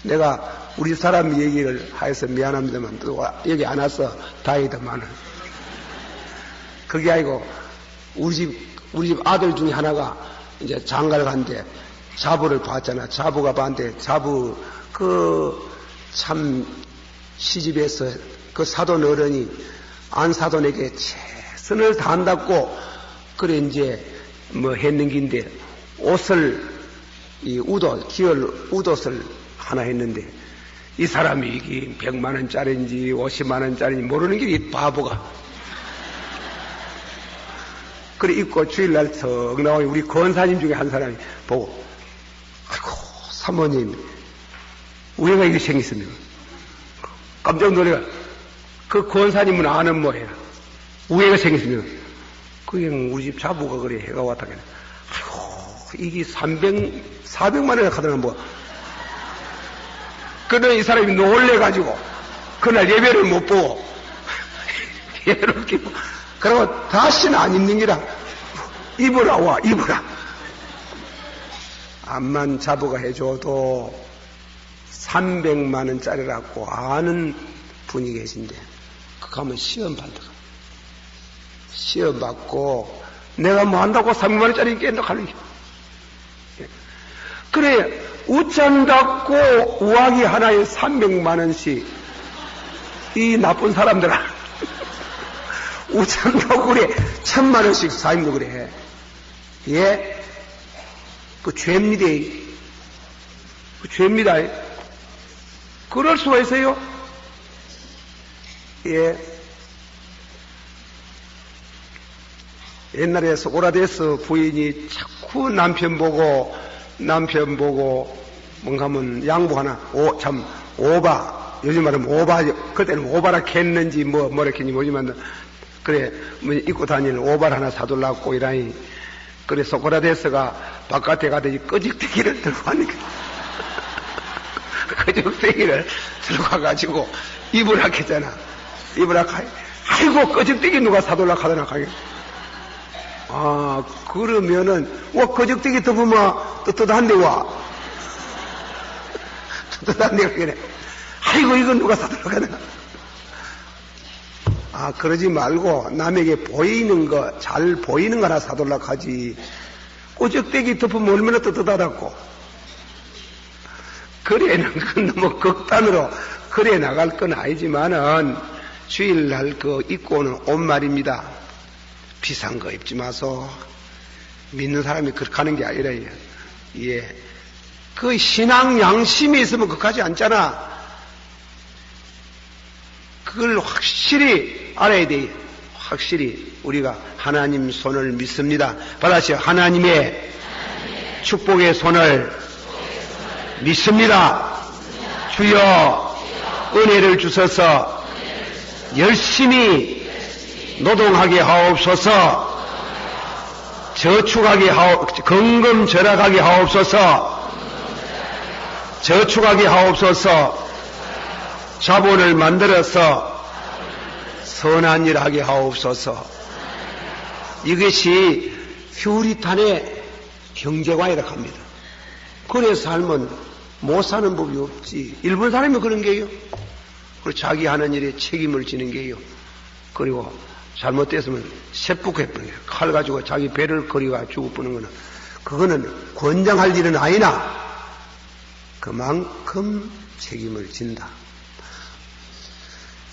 내가 우리 사람 얘기를 하여서 미안합니다만 또 여기 안 와서 다행이다만은 그게 아니고 우리 집 아들 중에 하나가 이제 장가를 간대 자부를 봤잖아. 자부가 봤는데 자부 참 시집에서 그 사돈 어른이 안 사돈에게 최선을 다한다고 그래 이제 뭐 했는 긴데 옷을 기얼 웃옷을 하나 했는데 이 사람이 이게 100만 원짜리인지 50만 원짜리인지 모르는 게 이 바보가 그래 입고 주일날 턱 나오니 우리 권사님 중에 한 사람이 보고 아이고 사모님 우리가 이게 생겼습니다. 깜짝 놀래가 그 권사님은 아는 뭐예요. 우애가 생겼습니다. 그게 우리 집 자부가 그래 해가 왔다 그래. 아이고 이게 400만 원에 가더라 뭐. 그러나 이 사람이 놀래가지고 그날 예배를 못 보고 예배를 끼고 그러고 다시는 안 입는 기라 입으라 와 입으라. 암만 자부가 해줘도 300만 원짜리라고 아는 분이 계신데 그 가면 시험 받다가 시험 받고 내가 뭐 한다고 300만 원짜리 깬다 하는 게 그래 웃잔다고 우악이 하나에 300만 원씩 이 나쁜 사람들아 웃잔다고 그래 1000만 원씩 사임도 그래 예? 그 죄입니다. 그 죄입니다. 그럴 수가 있어요? 예. 옛날에 소크라테스 부인이 자꾸 남편 보고 뭔가 하면 양보 하나 오바 요즘 말하면 오바 그때는 오바라 캤는지 뭐라 캤는지 모르지만 그래 뭐 입고 다니는 오바를 하나 사둘라고 이라니 그래 소크라테스가 바깥에 가더니 끄적대기를 들고 가니까 끄적대기를 들고 가가지고 입을 하겠잖아. 입을 하까 아이고 끄적대기 누가 사둘라 하더나 가게. 아 그러면은 끄적대기 덮으면 떳떳한데 와 떳떳한데 그래. 아이고 이건 누가 사둘라 하더나. 아 그러지 말고 남에게 보이는 거 잘 보이는 거 하나 사둘라 하지. 끄적대기 덮으면 얼마나 떳떳하다고. 그래는 너무 극단으로 그래 나갈 건 아니지만은 주일날 그 입고 오는 옷 말입니다. 비싼 거 입지 마소. 믿는 사람이 그렇게 하는 게 아니라 예. 그 신앙 양심이 있으면 그까지 않잖아. 그걸 확실히 알아야 돼. 확실히 우리가 하나님 손을 믿습니다. 받아시오. 하나님의 축복의 손을 믿습니다. 주여 은혜를 주셔서 열심히 노동하게 하옵소서. 저축하게 건금절약하게 하옵소서. 저축하게 하옵소서. 자본을 만들어서 선한 일 하게 하옵소서. 이것이 퓨리탄의 경제관이라고 합니다. 그래서 살면 못 사는 법이 없지. 일본 사람이 그런 게요. 그리고 자기 하는 일에 책임을 지는 게요. 그리고 잘못됐으면 세폭해버려요. 칼 가지고 자기 배를 거리가 죽어버리는 거는 그거는 권장할 일은 아니나 그만큼 책임을 진다.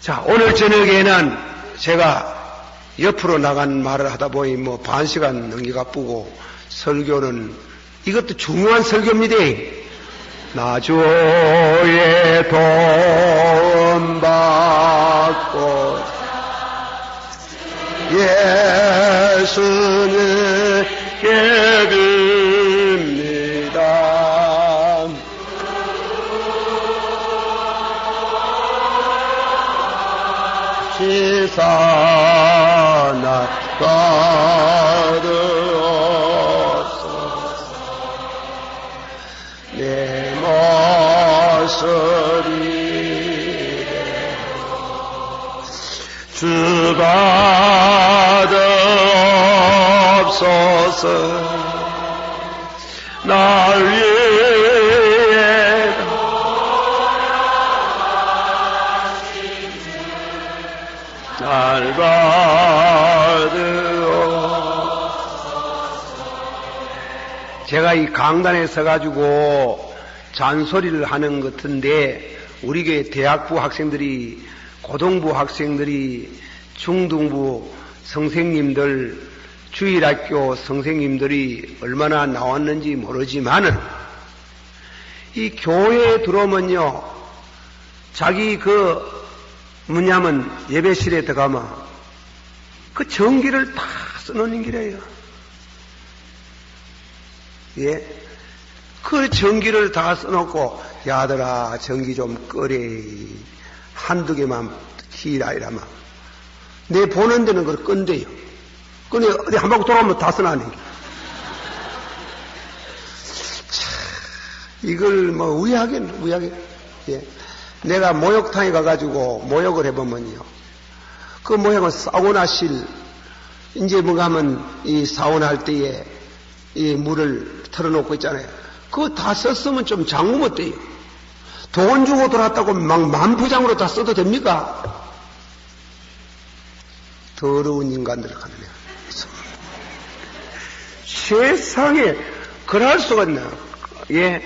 자, 오늘 저녁에는 제가 옆으로 나간 말을 하다 보니 뭐 반 시간 넘기가 뿌고 설교는 이것도 중요한 설교입니다. 나주의 도움 받고 예수님께 빕니다. 지사나 받으옵소서. 내 모습이 주 받으옵소서. 날 위해 제가 이 강단에 서가지고 잔소리를 하는 것 같은데, 우리 교회 대학부 학생들이, 고등부 학생들이, 중등부 선생님들, 주일학교 선생님들이 얼마나 나왔는지 모르지만은, 이 교회에 들어오면요, 자기 뭐냐면 예배실에 들어가면 그 전기를 다 써놓는 길이에요. 예? 그 전기를 다 써놓고, 야들아, 전기 좀 끄래. 한두 개만 키라, 이라면. 내 보는 데는 그걸 끈대요. 근데 어디 한 바퀴 돌아오면 다 써놔는 게. 이걸 우야하게. 예. 내가 모욕탕에 가가지고 모욕을 해보면요. 그 모욕은 사우나실, 이제 뭔가 하면 이 사우나 할 때에 이 물을 털어놓고 있잖아요. 그거 다 썼으면 좀 잠그면 돼요. 돈 주고 들어왔다고 막 만포장으로 다 써도 됩니까? 더러운 인간들 하느냐. 세상에, 그럴 수가 있나. 예.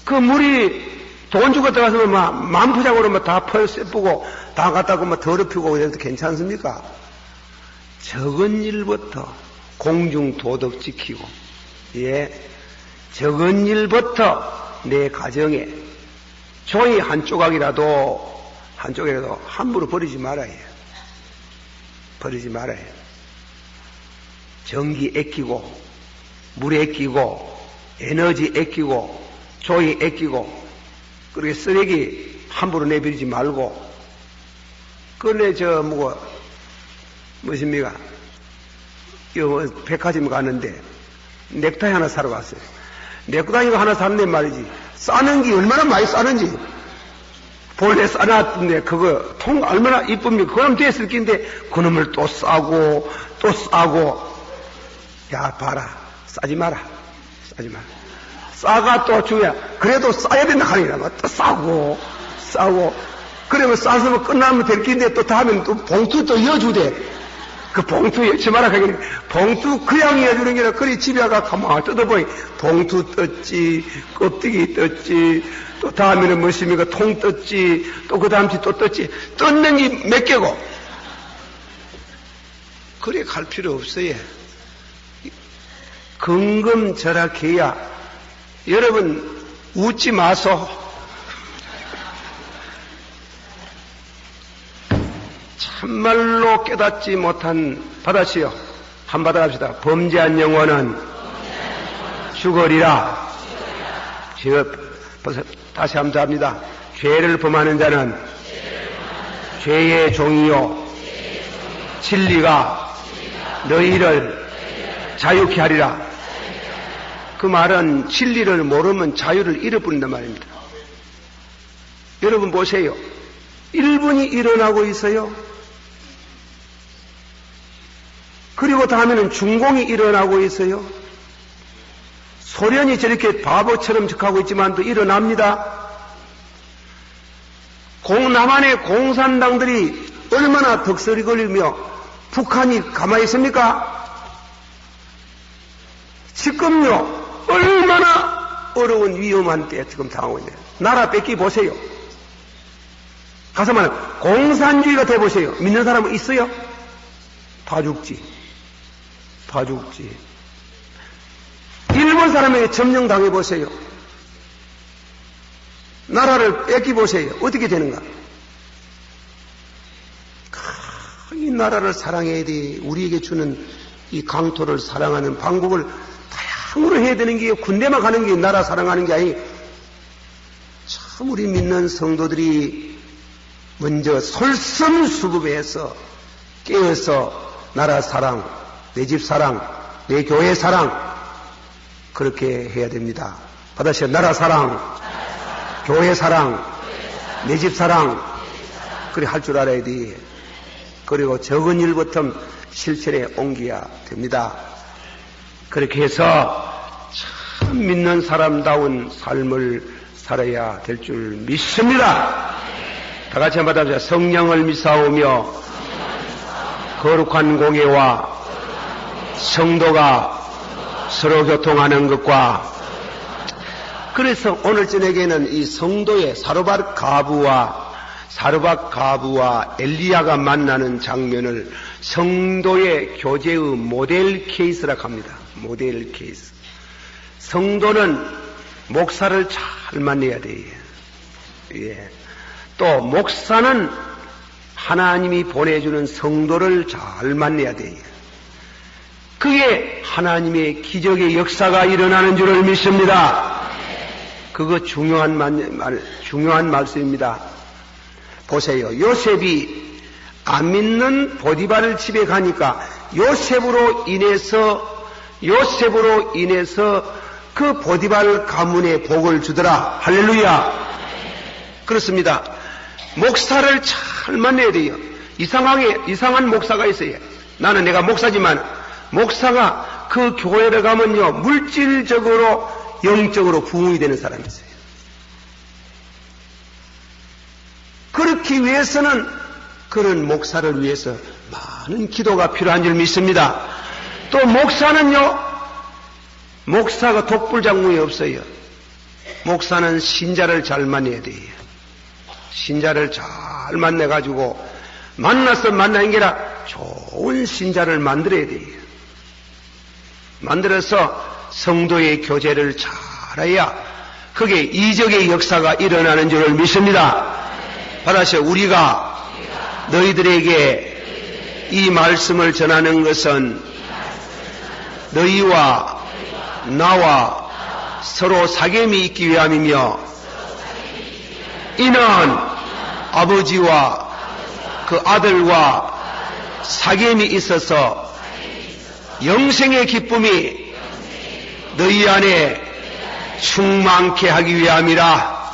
그 물이 돈 주고 들어가서 만포장으로 다 펄쎄쁘고 다 갖다고 더럽히고 이래도 괜찮습니까? 적은 일부터 공중 도덕 지키고, 예. 적은 일부터 내 가정에 종이 한 조각이라도 함부로 버리지 말아야 해요. 버리지 말아야 해요. 전기 아끼고, 물 아끼고, 에너지 아끼고, 조이 아끼고, 그렇게 쓰레기 함부로 내버리지 말고, 그런데 무엇입니까? 백화점 가는데 넥타이 하나 사러 갔어요. 넥타이 하나 샀는데 말이지, 싸는 게 얼마나 많이 싸는지. 본래 싸놨던데 그거 통 얼마나 이쁩니까? 그럼 됐을 낀데 그놈을 또 싸고 또 싸고. 야, 봐라, 싸지 마라. 싸가 또 주야. 그래도 싸야 된다 하니라. 또 싸고 그러면 싸서 끝나면 될 낀데 또 다음엔 또 봉투 또 이어주대. 그 봉투 여지 마라 하긴, 봉투 그냥 이어주는 게 아니라 그리 집에 가 가만 뜯어보니 봉투 떴지, 껍데기 떴지, 또 다음에는 무엇입니까? 통 떴지, 또 그 다음 주 또 떴지. 떴는 게 몇 개고. 그래 갈 필요 없어요. 근검절약해야. 여러분 웃지 마소. 참말로 깨닫지 못한 바다시여, 한바다 합시다. 범죄한 영혼은 죽으리라. 다시 한번 합니다. 죄를 범하는 자는 죄의 종이요 진리가 너희를 자유케 하리라. 그 말은 진리를 모르면 자유를 잃어버린단 말입니다. 여러분 보세요. 1분이 일어나고 있어요. 그리고 다음에는 중공이 일어나고 있어요. 소련이 저렇게 바보처럼 척하고 있지만 또 일어납니다. 남한의 공산당들이 얼마나 덕설이걸리며 북한이 가만히 있습니까? 지금요, 얼마나 어려운 위험한 때에 지금 당하고 있네요. 나라 뺏기 보세요. 가서 말하면 공산주의가 돼보세요. 믿는 사람은 있어요? 다 죽지. 일본 사람에게 점령당해보세요. 나라를 뺏기보세요. 어떻게 되는가? 이 나라를 사랑해야 돼. 우리에게 주는 이 강토를 사랑하는 방법을 다양으로 해야 되는 게, 군대만 가는 게 나라 사랑하는 게 아니, 참 우리 믿는 성도들이 먼저 솔선수범해서 깨어서 나라 사랑, 내 집 사랑, 내 교회 사랑, 그렇게 해야 됩니다. 받아시오. 나라 사랑, 교회 사랑, 내 집 사랑, 그래 할 줄 알아야 돼. 그리고 적은 일부터 실천에 옮겨야 됩니다. 그렇게 해서 참 믿는 사람다운 삶을 살아야 될 줄 믿습니다. 다 같이 한번 받아보자. 성령을 믿사오며 거룩한 공예와 성도가 서로 교통하는 것과, 그래서 오늘 저녁에는 이 성도의 사르밧 가부와 엘리야가 만나는 장면을 성도의 교제의 모델 케이스라고 합니다. 모델 케이스. 성도는 목사를 잘 만나야 돼요. 예. 또 목사는 하나님이 보내주는 성도를 잘 만나야 돼요. 그게 하나님의 기적의 역사가 일어나는 줄을 믿습니다. 그거 중요한 말씀입니다. 보세요. 요셉이 안 믿는 보디발 집에 가니까 요셉으로 인해서 그 보디발 가문에 복을 주더라. 할렐루야. 그렇습니다. 목사를 잘 만나야 돼요. 이상한 목사가 있어요. 나는 내가 목사지만 목사가 그 교회를 가면요, 물질적으로 영적으로 부흥이 되는 사람이 있어요. 그렇기 위해서는 그런 목사를 위해서 많은 기도가 필요한 줄 믿습니다. 또 목사가 독불장군이 없어요. 목사는 신자를 잘 만나야 돼요. 신자를 잘 만나가지고 만나서 만나는 게 아니라 좋은 신자를 만들어야 돼요. 만들어서 성도의 교제를 잘해야 그게 이적의 역사가 일어나는 줄을 믿습니다. 받아서 우리가 너희들에게 이 말씀을 전하는 것은 너희와 나와 서로 사귐이 있기 위함이며, 이는 아버지와 그 아들과 사귐이 있어서 영생의 기쁨이 너희 안에 충만케 하기 위함이라.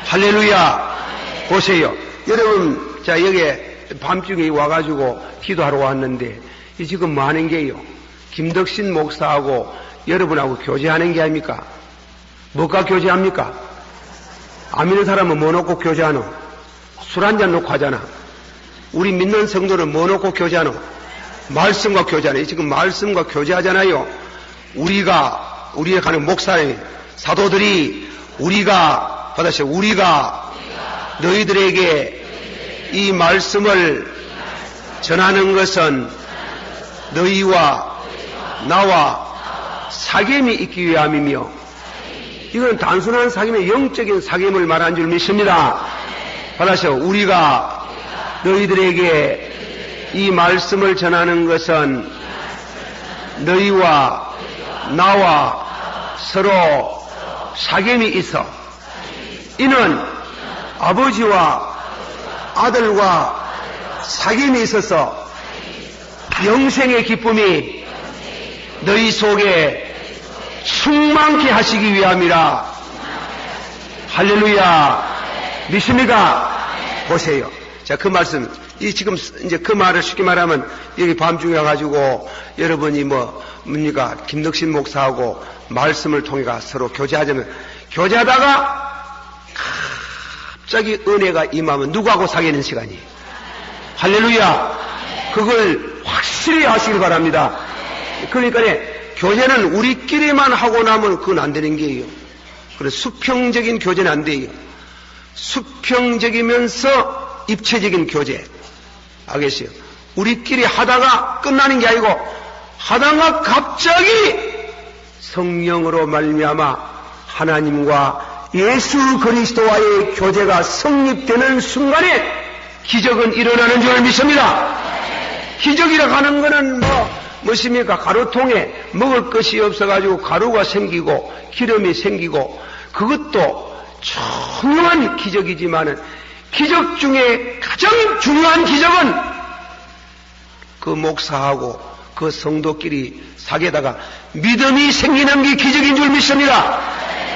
할렐루야. 보세요. 여러분, 자, 여기에 밤중에 와가지고 기도하러 왔는데, 이 지금 뭐 하는 게요? 김덕신 목사하고 여러분하고 교제하는 게 아닙니까? 뭐가 교제합니까? 안 믿는 사람은 뭐 놓고 교제하노? 술 한잔 놓고 하잖아. 우리 믿는 성도는 뭐 놓고 교제하노? 말씀과 교제하네. 지금 말씀과 교제하잖아요. 우리가 가는 목사의 사도들이 우리가 너희들에게 이 말씀을 전하는 것은 너희와 나와 사귐이 있기 위함이며, 이건 단순한 사귐의 영적인 사귐을 말한 줄 믿습니다. 받아서 우리가 너희들에게 이 말씀을 전하는 것은 너희와 나와 서로 사귐이 있어, 이는 아버지와 아들과 사귐이 있어서 영생의 기쁨이 너희 속에 충만케 하시기 위함이라. 할렐루야. 믿습니까? 보세요. 자, 그 말씀, 지금 이제 그 말을 쉽게 말하면 여기 밤중에 와가지고 여러분이 뭡니까? 김덕신 목사하고 말씀을 통해 서로 교제하다가 갑자기 은혜가 임하면 누구하고 사귀는 시간이에요. 할렐루야. 그걸 확실히 하시길 바랍니다. 그러니까 교제는 우리끼리만 하고 나면 그건 안 되는 게예요. 그래서 수평적인 교제는 안 돼요. 수평적이면서 입체적인 교제. 알겠어요? 우리끼리 하다가 끝나는 게 아니고 하다가 갑자기 성령으로 말미암아 하나님과 예수 그리스도와의 교제가 성립되는 순간에 기적은 일어나는 줄 믿습니다. 기적이라고 하는 거는 무엇입니까? 가루통에 먹을 것이 없어가지고 가루가 생기고 기름이 생기고, 그것도 중요한 기적이지만은 기적 중에 가장 중요한 기적은 그 목사하고 그 성도끼리 사귀다가 믿음이 생기는 게 기적인 줄 믿습니다.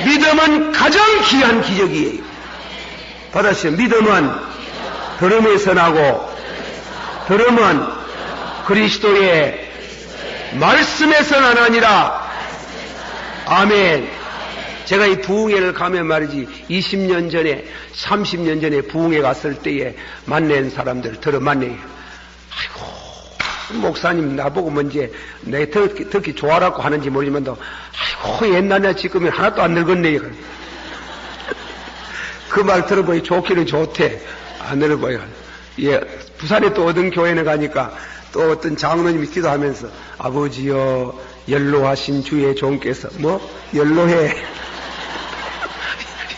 믿음은 가장 귀한 기적이에요. 받아주세요. 믿음은 들음에서 나고, 들음은 그리스도의 말씀에서 나느니라. 아멘. 제가 이 부흥회를 가면 말이지 20년 전에 30년 전에 부흥회 갔을 때에 만난 사람들 들어 만나요. 아이고 목사님 나보고 뭔지 내 듣기 좋아라고 하는지 모르지만 아이고 옛날에 지금은 하나도 안 늙었네. 그 말 들어보니 좋기는 좋대. 안 늙어요. 예, 부산에 또 어떤 교회에 가니까 또 어떤 장로님이 기도하면서 아버지여 연로하신 주의 종께서 연로해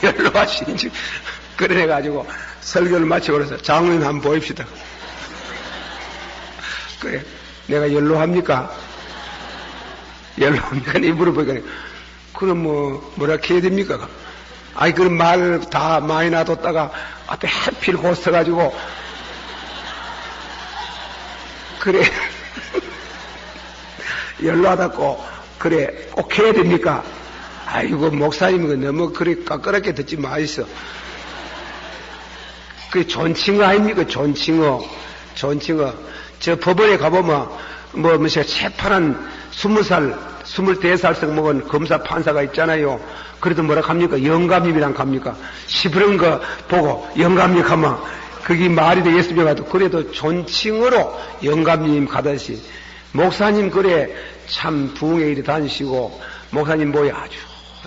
연로하신 주 그래가지고 설교를 마치고 그래서 장로님 한번 보입시다. 그래 내가 연로합니까? 연로합니까? 이 물어보니까 그럼 뭐라 해야 됩니까? 아이 그런 말 다 많이 놔뒀다가 앞에 해필 곧 서가지고 그래 연로하다고 그래 꼭 해야 됩니까? 아이고 목사님 너무 그래 까끌하게 듣지 마이소. 그게 존칭어 아닙니까? 존칭어. 저 법원에 가보면 재판한 20살 24살씩 먹은 검사 판사가 있잖아요. 그래도 뭐라 합니까? 영감님이랑 갑니까? 시부른 거 보고 영감님 하면 그게 말이 되겠습니까? 가도 그래도 존칭으로 영감님 가듯이 목사님 그래 참 부흥에 이리 다니시고 목사님 뭐야 아주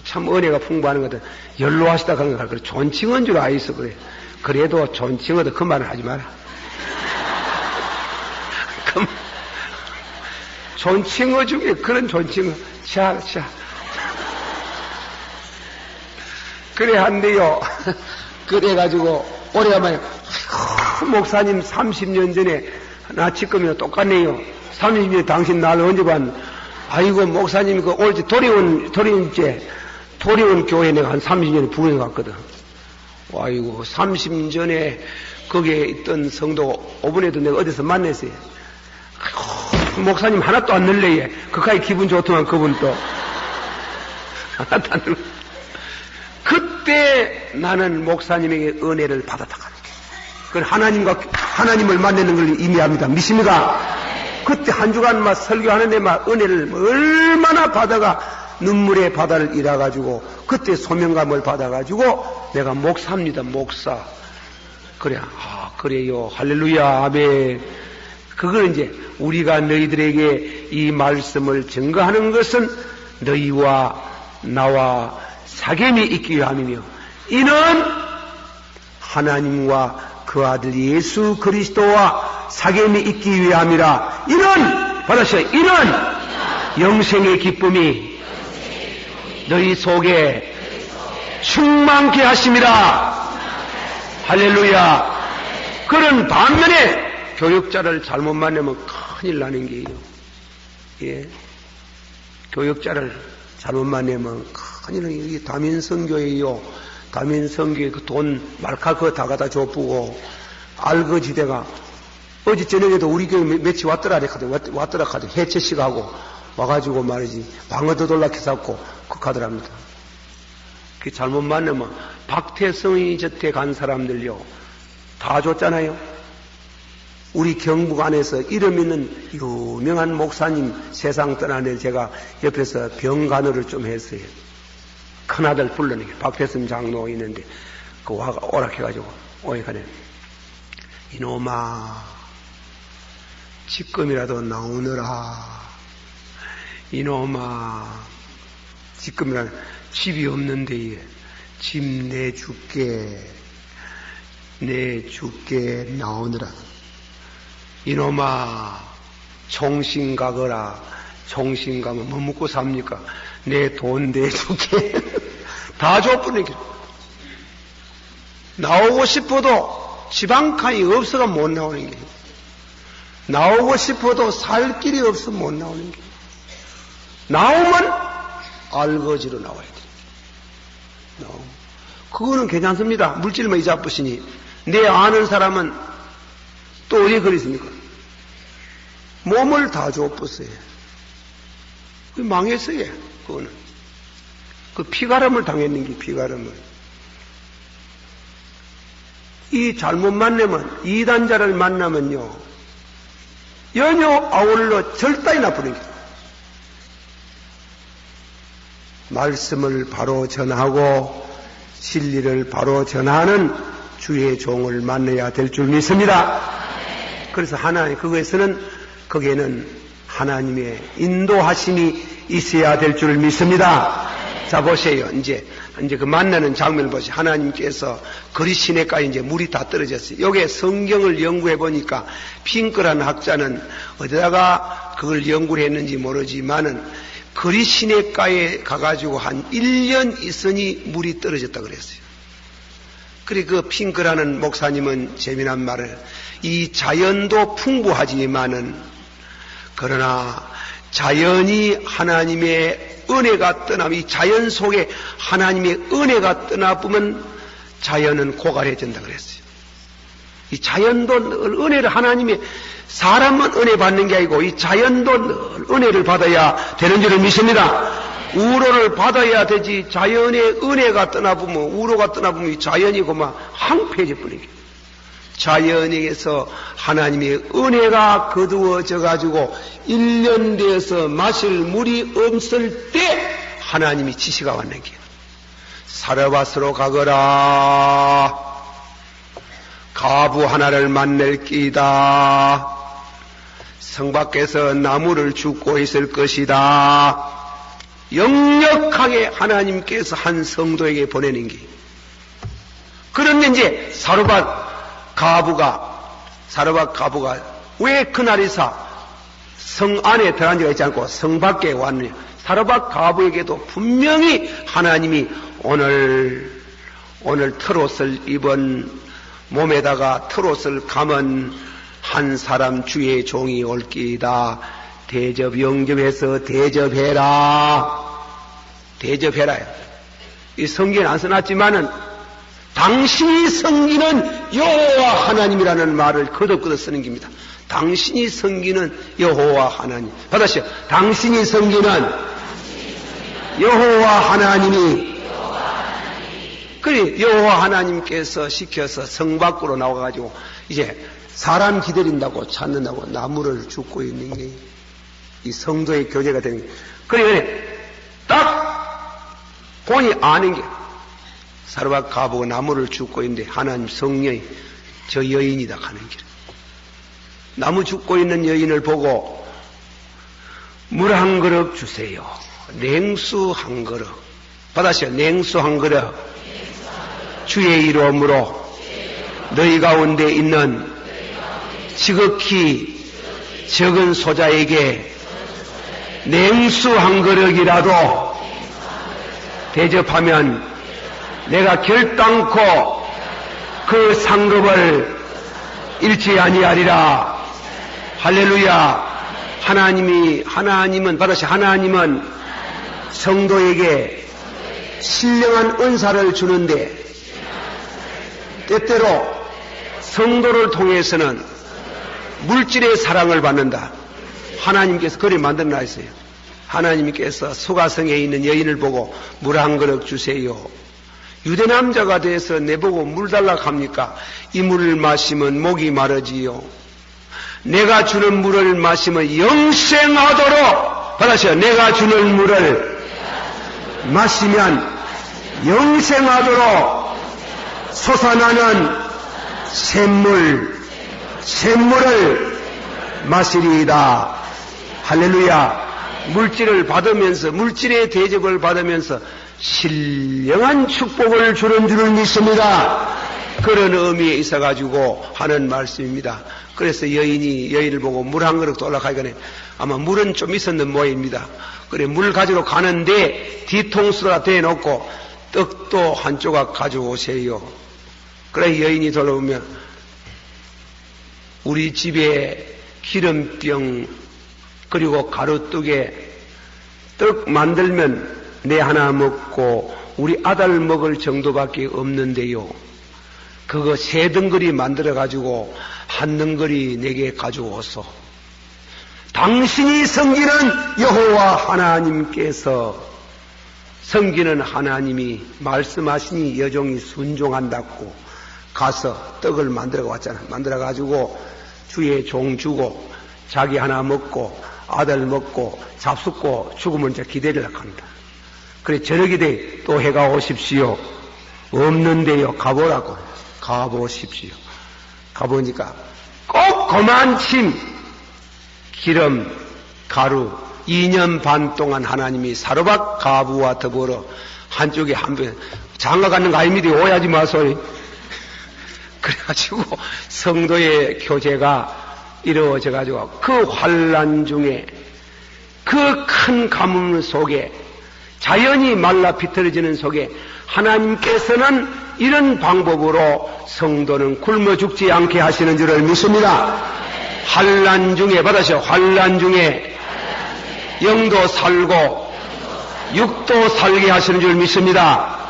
참 은혜가 풍부하는 것들 연로하시다 그런 거 그래 존칭은 줄 아이소 그래. 그래도 존칭어도 그 말을 하지 마라. 존칭어 중에 그런 존칭어 자 그래 한데요. 그래가지고 오래간만에 목사님 30년 전에 나 지금이랑 똑같네요. 30년 당신 날 언제 봤? 아이고 목사님 그 올지 도리원 교회 내가 한 30년에 부흥해 갔거든. 아이고 30년 전에 거기에 있던 성도 5분에도 내가 어디서 만났어요. 아이고, 목사님 하나도 안 늘래. 그까지 기분 좋더만 그분 또 하나도 안 늘래. 그때 나는 목사님에게 은혜를 받았다 하는 게. 그건 하나님을 만나는 걸 의미합니다. 믿습니까? 그때 한 주간 막 설교하는데 막 은혜를 얼마나 받아가 눈물의 바다를 일어가지고 그때 소명감을 받아가지고 내가 목사입니다. 목사. 그래. 그래요. 할렐루야. 아멘. 그걸 이제 우리가 너희들에게 이 말씀을 증거하는 것은 너희와 나와 사귐이 있기 위함이며 이는 하나님과 그 아들 예수 그리스도와 사귐이 있기 위함이라. 이는 받으세요. 이는 영생의 기쁨이 너희 속에 충만케 하심이라. 할렐루야. 그런 반면에 교육자를 잘못 만나면 큰일 나는 게요. 예. 교육자를 잘못 만나면 큰일 나는 게 이게 다민성교예요. 다민성교에 그 돈 말카 그거 다 갖다 줘보고 알거지대가 어제 저녁에도 우리 교회 며칠 왔더라 카드 해체식 하고 와가지고 말이지 방어도 돌락해서고 그 카드랍니다. 그 잘못 만나면 박태성이 저태 간 사람들요 다 줬잖아요. 우리 경북 안에서 이름 있는 유명한 목사님 세상 떠나는 제가 옆에서 병간호를 좀 했어요. 큰아들 불러내게 박태성 장로 있는데 그 와가 오락해가지고 오해가네. 이놈아 지금이라도 나오느라. 이놈아 지금이라도 집이 없는데 집 내줄게 나오느라. 이놈아 총신 가거라. 총신 가면 뭐 먹고 삽니까? 내 돈 내줄게. 다 줘버리게. 나오고 싶어도 지방칸이 없어가 못 나오는 게. 나오고 싶어도 살 길이 없어 못 나오는 게. 나오면 알거지로 나와야 돼. 그거는 괜찮습니다. 물질만 이자 뿌시니. 내 아는 사람은 또 어디에 그랬습니까? 몸을 다 줘버렸어요. 그 망했어요. 그거는. 그 피가름을 당했는 게 피가름을. 이 잘못 만나면 이단자를 만나면요 연요 아울러 절단이 나쁘는 게. 말씀을 바로 전하고 진리를 바로 전하는 주의 종을 만나야 될 줄 믿습니다. 그래서 하나님 그거에서는 거기에는 하나님의 인도하심이 있어야 될 줄 믿습니다. 자, 보세요. 이제 그 만나는 장면을 보세요. 하나님께서 거리 시내가에 이제 물이 다 떨어졌어요. 요게 성경을 연구해 보니까 핑크라는 학자는 어디다가 그걸 연구를 했는지 모르지만은 거리 시내가에 가가지고 한 1년 있으니 물이 떨어졌다 그랬어요. 그리고 그 핑크라는 목사님은 재미난 말을, 이 자연도 풍부하지만은 그러나 자연이 하나님의 은혜가 떠나면, 이 자연 속에 하나님의 은혜가 떠나보면 자연은 고갈해진다 그랬어요. 이 자연도 늘 은혜를, 하나님의, 사람만 은혜 받는 게 아니고 이 자연도 늘 은혜를 받아야 되는 줄을 믿습니다. 우로를 받아야 되지, 자연의 은혜가 떠나보면, 우로가 떠나보면 이 자연이 그만 황폐해져 버리게. 자연에게서 하나님의 은혜가 거두어져 가지고 1년 되어서 마실 물이 없을 때 하나님이 지시가 왔는 게, 사르밧으로 가거라. 가부 하나를 만날 끼이다. 성 밖에서 나무를 줍고 있을 것이다. 역력하게 하나님께서 한 성도에게 보내는 게, 그런데 이제 사르밧 가부가 왜 그날이사 성 안에 들어간 지가 있지 않고 성 밖에 왔느냐. 사르밧 가부에게도 분명히 하나님이 오늘 털옷을 입은, 몸에다가 털옷을 감은 한 사람 주의 종이 올기이다. 대접 영접해서 대접해라. 이 성경에 안 써놨지만은 당신이 섬기는 여호와 하나님이라는 말을 거듭 쓰는 겁니다. 당신이 섬기는 여호와 하나님. 받으시오. 당신이 섬기는 여호와 하나님이, 그래 여호와 하나님께서 시켜서 성 밖으로 나와가지고 이제 사람 기다린다고 찾는다고 나무를 줍고 있는 게 이 성도의 교제가 되는 게, 그래 딱 본이 아는 게, 사르밧 가부가 나무를 줍고 있는데 하나님 성령이 저 여인이다 가는 길. 나무 줍고 있는 여인을 보고 물 한 그릇 주세요. 냉수 한 그릇. 받으시오. 냉수 한 그릇. 주의 이름으로 너희 가운데 있는 지극히 적은 소자에게 냉수 한 그릇이라도 대접하면 내가 결단코 그 상급을 잃지 아니하리라. 할렐루야. 하나님은 받으시, 하나님은 성도에게 신령한 은사를 주는데 때때로 성도를 통해서는 물질의 사랑을 받는다. 하나님께서 그리 만들어놔 있어요. 하나님께서 수가성에 있는 여인을 보고 물 한 그릇 주세요. 유대 남자가 돼서 내보고 물 달라 합니까? 이 물을 마시면 목이 마르지요. 내가 주는 물을 마시면 영생하도록, 받으시오. 내가 주는 물을 마시면 영생하도록 솟아나는 샘물을 마시리이다. 할렐루야. 물질을 받으면서, 물질의 대접을 받으면서 신령한 축복을 주는 줄을 믿습니다. 그런 의미에 있어가지고 하는 말씀입니다. 그래서 여인을 보고 물 한 그릇 올라가기전에 아마 물은 좀 있었는 모양입니다. 그래, 물 가지러 가는데 뒤통수가 대놓고 떡도 한 조각 가져오세요. 그래, 여인이 돌아오면 우리 집에 기름병 그리고 가루떡에 떡 만들면 내 하나 먹고 우리 아들 먹을 정도밖에 없는데요. 그거 3덩거리 만들어가지고 한 덩거리 내게 가져오소. 당신이 섬기는 여호와 하나님께서, 섬기는 하나님이 말씀하시니 여종이 순종한다고 가서 떡을 만들어 왔잖아. 만들어가지고 주의 종 주고 자기 하나 먹고 아들 먹고 잡숫고 죽으면 이제 기다리려고 합니다. 그래, 저녁이 돼 또 해가 오십시오. 없는데요. 가보라고. 가보십시오. 가보니까 꼭 그만침 기름, 가루 2년 반 동안 하나님이 사로잡 가부와 더불어 한쪽에 한편 장가 가는 거 아닙니다. 오해하지 마소이. 그래가지고 성도의 교제가 이루어져가지고 그 환난 중에 그 큰 가뭄 속에 자연이 말라 비틀어지는 속에 하나님께서는 이런 방법으로 성도는 굶어 죽지 않게 하시는 줄을 믿습니다. 환난 중에 받으셔. 환난 중에 영도 살고 육도 살게 하시는 줄 믿습니다.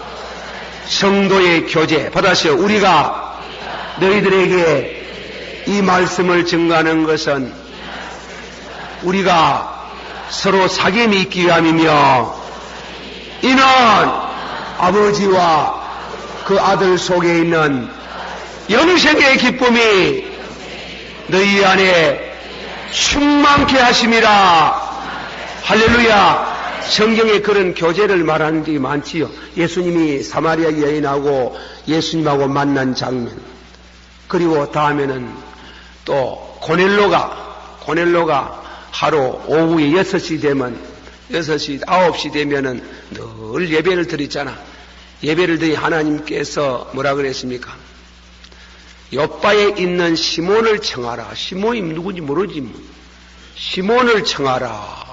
성도의 교제 받으셔. 우리가 너희들에게 이 말씀을 증거하는 것은 우리가 서로 사귐이 있기 위함이며 이는 아버지와 그 아들 속에 있는 영생의 기쁨이 너희 안에 충만케 하심이라. 할렐루야. 성경에 그런 교제를 말하는 게 많지요. 예수님이 사마리아 여인하고 예수님하고 만난 장면, 그리고 다음에는 또 고넬로가 하루 오후에 6시 되면 6시 9시 되면은 늘 예배를 드리잖아. 예배를 드리 하나님께서 뭐라 그랬습니까? 옆바에 있는 시몬을 청하라. 시몬이 누군지 모르지 뭐. 시몬을 청하라.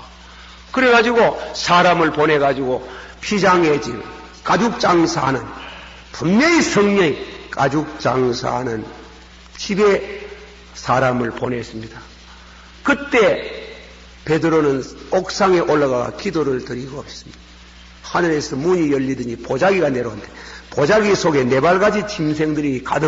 그래가지고 사람을 보내가지고 피장의 집, 가죽 장사하는, 분명히 성령이 가죽 장사하는 집에 사람을 보냈습니다. 그때 베드로는 옥상에 올라가 기도를 드리고 있습니다. 하늘에서 문이 열리더니 보자기가 내려오는데 보자기 속에 네발가지 짐승들이 가득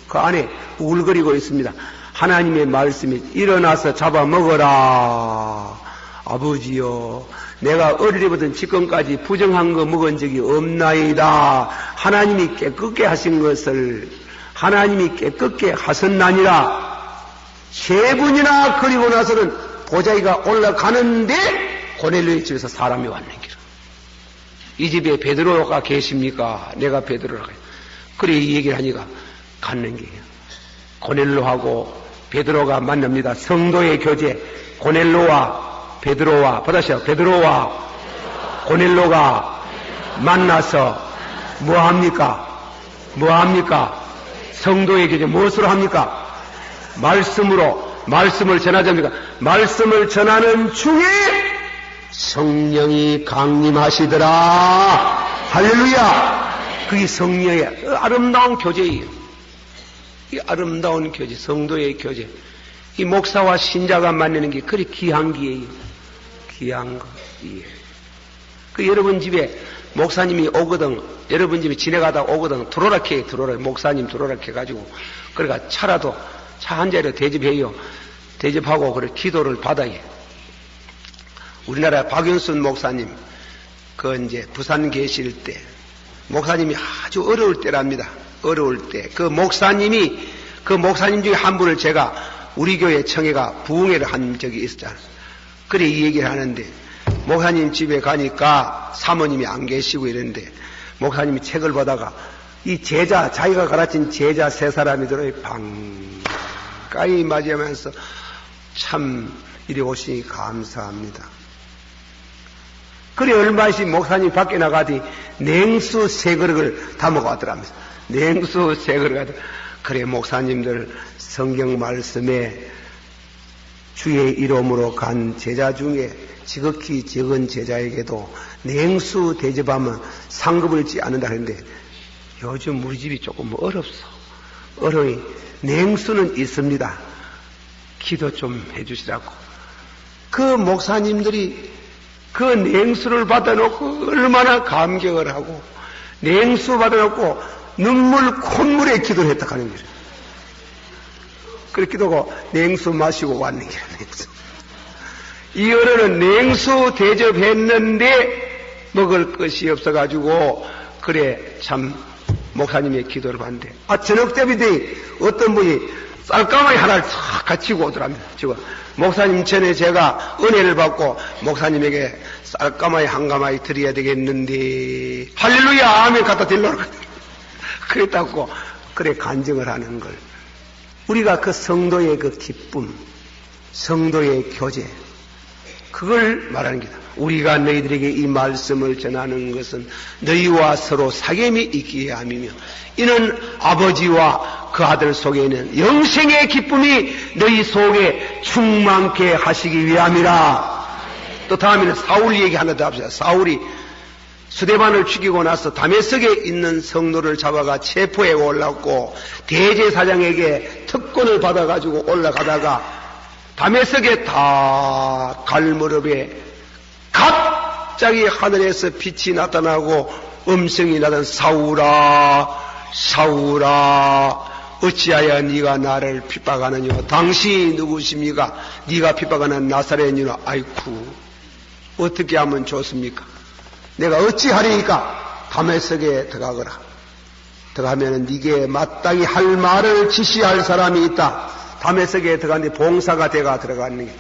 그 안에 우글거리고 있습니다. 하나님의 말씀이 일어나서 잡아먹어라. 아버지여, 내가 어리려부터 지금까지 부정한 거 먹은 적이 없나이다. 하나님이 깨끗게 하신 것을 하나님이 깨끗게 하셨나니라. 3분이나 그리고 나서는 보자기가 올라가는데 고넬료의 집에서 사람이 왔는 길은. 이 집에 베드로가 계십니까? 내가 베드로라고 해요. 그래 이 얘기를 하니까 갔는 게요. 고넬료하고 베드로가 만납니다. 성도의 교제. 고넬료와 베드로와 받으세요. 베드로와 고넬료가 만나서 뭐합니까? 성도의 교제 무엇으로 합니까? 말씀을 전하자니까 말씀을 전하는 중에 성령이 강림하시더라. 할렐루야. 그게 성령의 아름다운 교제예요. 이 아름다운 교제, 성도의 교제. 이 목사와 신자가 만나는 게 그리 귀한 기예요. 귀한 거. 예. 그 여러분 집에 목사님이 오거든, 여러분 집에 지나가다 오거든, 들어오라 목사님 들어오라 해가지고, 그러니까 차라도 차 한 자리로 대접해요. 대접하고 그래 기도를 받아요. 우리나라 박윤순 목사님, 이제 부산 계실 때, 목사님이 아주 어려울 때랍니다. 어려울 때. 그 목사님 중에 한 분을 제가 우리 교회 청해가 부흥회를 한 적이 있었잖아요. 그래 이 얘기를 하는데, 목사님 집에 가니까 사모님이 안 계시고 이랬는데, 목사님이 책을 보다가 이 제자, 자기가 가르친 제자 3사람이 들어요. 반가이 맞이하면서 참 이리 오시니 감사합니다. 그래 얼마 있이 목사님 밖에 나가더니 냉수 3그릇을 담아가더랍니다. 냉수 3그릇. 그래 목사님들 성경 말씀에 주의 이름으로 간 제자 중에 지극히 적은 제자에게도 냉수 대접하면 상급을 지 않는다 했는데, 요즘 우리 집이 조금 어렵소. 어려이 냉수는 있습니다. 기도 좀 해주시라고. 그 목사님들이 그 냉수를 받아놓고 얼마나 감격을 하고, 냉수 받아놓고 콧물에 기도를 했다 하는 거예요. 그렇게 하고 냉수 마시고 왔는 거예요. 냉수. 이 어른은 냉수 대접했는데 먹을 것이 없어가지고, 그래 참 목사님의 기도를 받는데, 저녁 때문에 어떤 분이 쌀가마니 하나를 싹 갖추고 오더랍니다. 지금 목사님 전에 제가 은혜를 받고 목사님에게 쌀가마니 한 가마니 드려야 되겠는데, 할렐루야 아멘 갖다 드리려고 그랬다고 그래 간증을 하는 걸, 우리가 그 성도의 그 기쁨, 성도의 교제, 그걸 말하는 게다. 우리가 너희들에게 이 말씀을 전하는 것은 너희와 서로 사귐이 있기에 함이며 이는 아버지와 그 아들 속에 있는 영생의 기쁨이 너희 속에 충만케 하시기 위함이라. 또 다음에는 사울 얘기 하나 더 합시다. 사울이 스데반을 죽이고 나서 다메섹에 있는 성도를 잡아가 체포해 올랐고 대제사장에게 특권을 받아가지고 올라가다가 다메섹에 다 갈무렵에 갑자기 하늘에서 빛이 나타나고 음성이 나타나 사울아 사울아 어찌하여 네가 나를 핍박하느냐. 당신이 누구십니까? 네가 핍박하는 나사렛이나. 아이쿠 어떻게 하면 좋습니까? 내가 어찌하리니까 다메섹에 들어가거라. 들어가면 네게 마땅히 할 말을 지시할 사람이 있다. 다메섹에 들어갔는데 봉사가 돼가 들어가는 게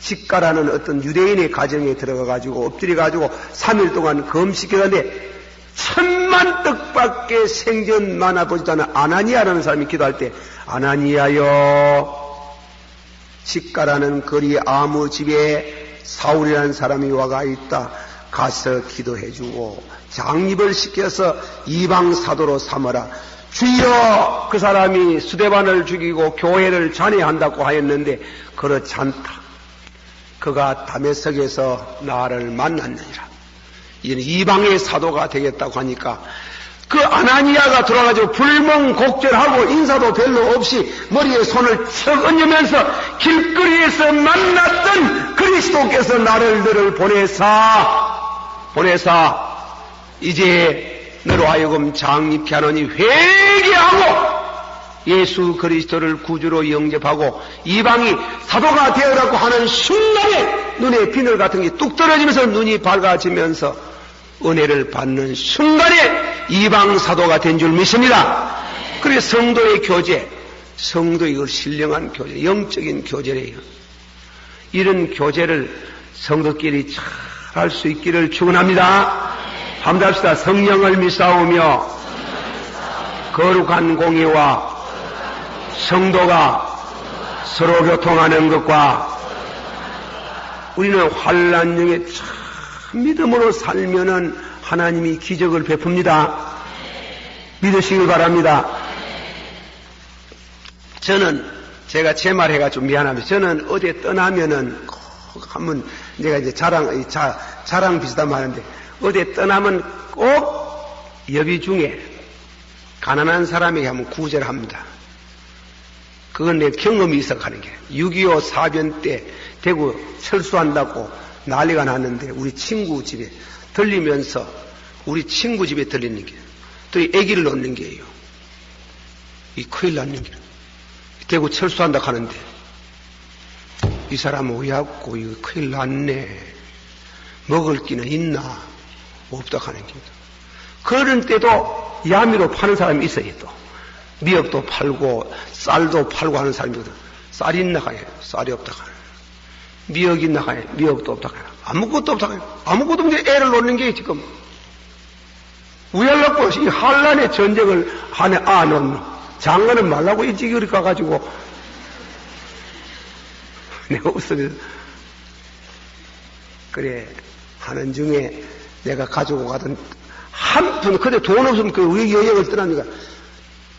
직가라는 어떤 유대인의 가정에 들어가가지고 엎드려가지고 3일 동안 금식해가는데 1000만 떡밖에 생전 많아보지도 않은 아나니아라는 사람이 기도할 때 아나니아여 직가라는 거리 아무 집에 사울이라는 사람이 와가 있다. 가서 기도해주고 장립을 시켜서 이방 사도로 삼아라. 주여 그 사람이 스데반을 죽이고 교회를 잔해한다고 하였는데 그렇지 않다. 그가 다메섹에서 나를 만났느니라. 이는 이방의 사도가 되겠다고 하니까 그 아나니아가 들어가지고 불멍곡절하고 인사도 별로 없이 머리에 손을 척 얹으면서 길거리에서 만났던 그리스도께서 너를 보내사 이제 너로 하여금 장립케 하노니 회개하고 예수 그리스도를 구주로 영접하고 이방이 사도가 되어라고 하는 순간에 눈에 비늘 같은 게 뚝 떨어지면서 눈이 밝아지면서 은혜를 받는 순간에 이방 사도가 된 줄 믿습니다. 그래서 성도의 교제, 성도의 그 신령한 교제, 영적인 교제래요. 이런 교제를 성도끼리 잘 할 수 있기를 축원합니다. 한번 합시다. 성령을 믿사오며 거룩한 공의와 성도가 서로 교통하는 것과 우리는 환난 중에 참 믿음으로 살면은 하나님이 기적을 베풉니다. 믿으시길 바랍니다. 저는 제가 제 말 해가지고 미안합니다. 저는 어디에 떠나면은 꼭 한번 내가 이제 자랑 비슷한 말 하는데 어디에 떠나면 꼭 여비 중에 가난한 사람에게 한번 구제를 합니다. 그건 내 경험이 있어 가는 게 6.25 사변 때 대구 철수한다고 난리가 났는데 우리 친구 집에 들리면서 우리 친구 집에 들리는 게 또 애기를 놓는 게예요. 이 큰일 났는 게 대구 철수한다고 하는데 이 사람은 왜 왔고 이거 큰일 났네. 먹을 끼는 있나 없다 하는 게 그런 때도 야미로 파는 사람이 있어요. 또 미역도 팔고 쌀도 팔고 하는 사람이거든. 쌀이 있나 가요. 쌀이 없다 가요. 미역이 있나 가요. 미역도 없다 가요. 아무것도 없다 가요. 아무것도 없는데 애를 놓는 게 지금 우열났고 이 한란의 전쟁을 하네. 놓는 장관은 말라고 일찍 이리 가가지고 내가 웃으면서 그래 하는 중에 내가 가지고 가던 한 푼 근데 돈 없으면 그 여행을 떠나니까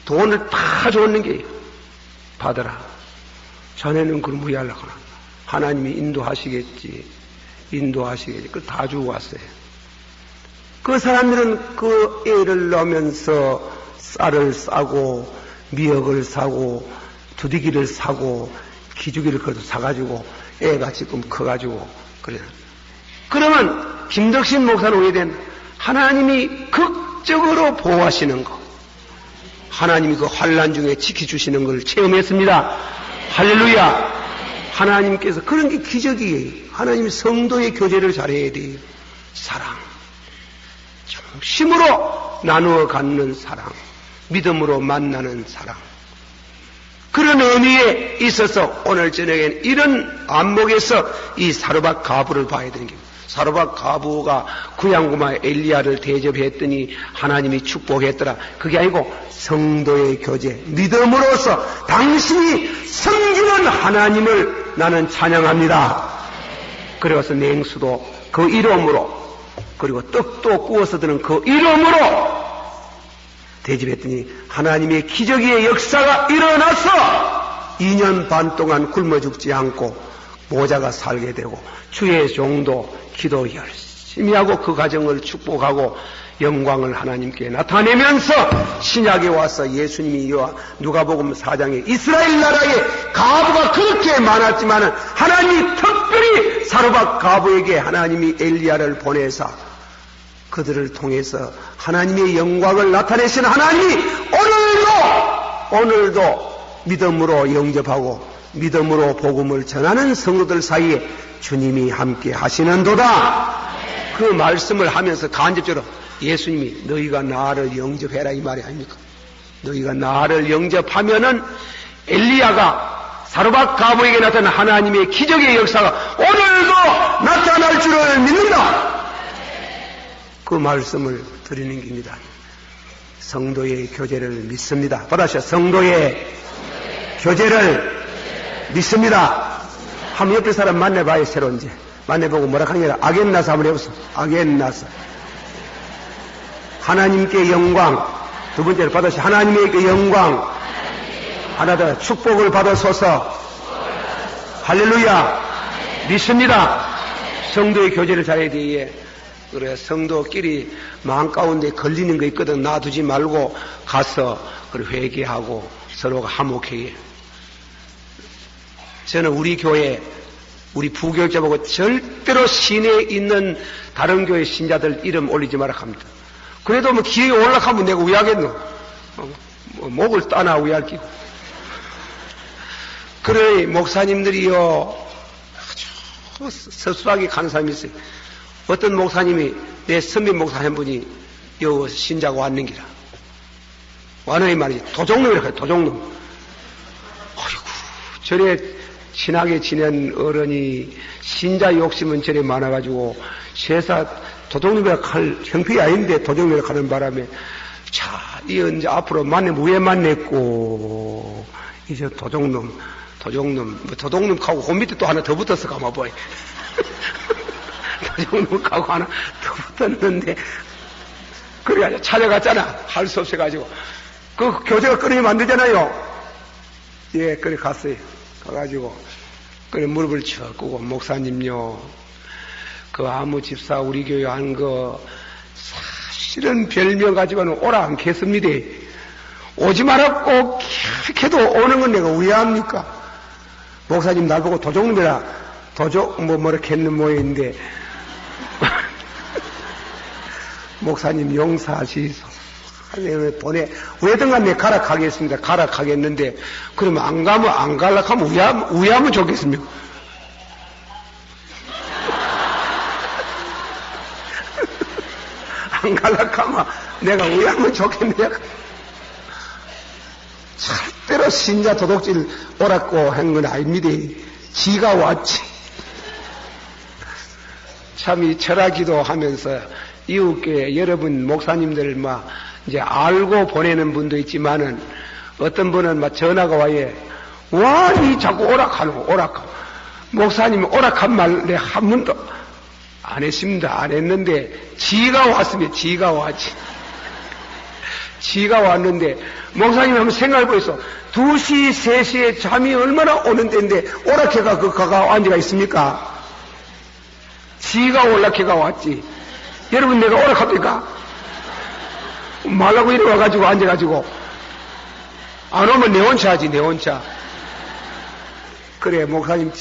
돈을 다 줬는 게 받아라. 자네는 그럼 뭐 하려고 하나. 하나님이 인도하시겠지. 그걸 다 주고 왔어요. 그 사람들은 그 애를 넣으면서 쌀을 싸고 미역을 사고 두디기를 사고 기죽이를 그래도 사가지고 애가 지금 커가지고 그래. 그러면 김덕신 목사는 왜 된 하나님이 극적으로 보호하시는 거. 하나님이 그 환난 중에 지켜주시는 걸 체험했습니다. 할렐루야. 하나님께서 그런 게 기적이에요. 하나님이 성도의 교제를 잘해야 돼요. 사랑. 중심으로 나누어 갖는 사랑. 믿음으로 만나는 사랑. 그런 의미에 있어서 오늘 저녁엔 이런 안목에서 이 사르밧 가부를 봐야 되는 게 사르밧 가부가 구양구마 엘리야를 대접했더니 하나님이 축복했더라. 그게 아니고 성도의 교제, 믿음으로써 당신이 섬기는 하나님을 나는 찬양합니다. 그래서 냉수도 그 이름으로, 그리고 떡도 구워서 드는 그 이름으로 대접했더니 하나님의 기적의 역사가 일어나서 2년 반 동안 굶어 죽지 않고 모자가 살게 되고, 주의 종도 기도 열심히 하고 그 가정을 축복하고 영광을 하나님께 나타내면서 신약에 와서 예수님이 누가복음 4장에 이스라엘 나라에 가부가 그렇게 많았지만 하나님이 특별히 사르밧 가부에게 하나님이 엘리야를 보내사 그들을 통해서 하나님의 영광을 나타내신 하나님이 오늘도 믿음으로 영접하고 믿음으로 복음을 전하는 성도들 사이에 주님이 함께 하시는도다. 그 말씀을 하면서 간접적으로 예수님이 너희가 나를 영접해라 이 말이 아닙니까? 너희가 나를 영접하면은 엘리야가 사르밧 가부에게 나타난 하나님의 기적의 역사가 오늘도 나타날 줄을 믿는다. 그 말씀을 드리는 겁니다. 성도의 교제를 믿습니다. 받아주세요. 성도의 교제를 믿습니다. 한번 옆에 사람 만나봐요. 새로 이제 만나보고 뭐라 하는 게 아니라 아겐나스 한번 해보세요. 아겐나스. 하나님께 영광. 두 번째로 받으시 하나님께 영광. 하나 더 축복을 받아소서. 할렐루야. 믿습니다. 성도의 교제를 잘해야 돼. 그래 성도끼리 마음 가운데 걸리는 거 있거든. 놔두지 말고 가서 그래 회개하고 서로가 화목해요. 저는 우리 교회 우리 부교육자 보고 절대로 시내에 있는 다른 교회 신자들 이름 올리지 마라 합니다. 그래도 뭐 기회에 올라가면 내가 왜 하겠노? 목을 따나 왜 할기고. 그래 목사님들이요 아주 서술하게 가는 사람이 있어요. 어떤 목사님이 내 선배 목사 한 분이 여 신자가 왔는기라. 와는 이 말이지. 도종놈이라 해요. 도종놈. 아이고 저래 친하게 지낸 어른이 신자 욕심은 저래 많아가지고 세사 도종놈이라 할 형편이 아닌데 도종놈이라 하는 바람에 자, 이 이제 앞으로 만나면 왜 만났고 이제 도종놈 뭐 도종놈하고 그 밑에 또 하나 더 붙어서 가마보이. 도종놈하고 하나 더 붙었는데 그래가지고 찾아갔잖아. 할 수 없어가지고 그 교제가 끊이면 안 되잖아요. 예, 그래 갔어요. 가가지고 그래 무릎을 쳐 꿇고 목사님요 그 아무 집사 우리 교회 한 거 사실은 별명 가지고는 오라 않겠습니다. 오지 마라 꼭 해도 오는 건 내가 왜 합니까? 목사님 날 보고 도종놈이라 뭐라 했는 모양인데 목사님 용서하시소. 보내 왜든간 내 가락하겠습니다. 가락하겠는데 그러면 안 가면 안 갈락하면 왜 하면 좋겠습니까? 안 갈락하면 내가 왜 하면 좋겠냐? 절대로 신자 도둑질 오라고 한 건 아닙니다. 지가 왔지. 참 이 철학기도 하면서 이웃교회 여러분 목사님들 막 이제 알고 보내는 분도 있지만은 어떤 분은 막 전화가 와요. 와, 니 자꾸 오락하노, 오락하노. 목사님 오락한 말 내가 한 번도 안 했습니다. 안 했는데 지가 왔으면 지가 왔지. 지가 왔는데 목사님 한번 생각해보세요. 2시, 3시에 잠이 얼마나 오는 데인데 오락해가 그 가가 앉아가 있습니까? 지가 올락해가 왔지. 여러분 내가 오락합니까? 말라고 이리 와가지고 앉아가지고 안 오면 내 혼자 하지. 내 혼자. 그래 목사님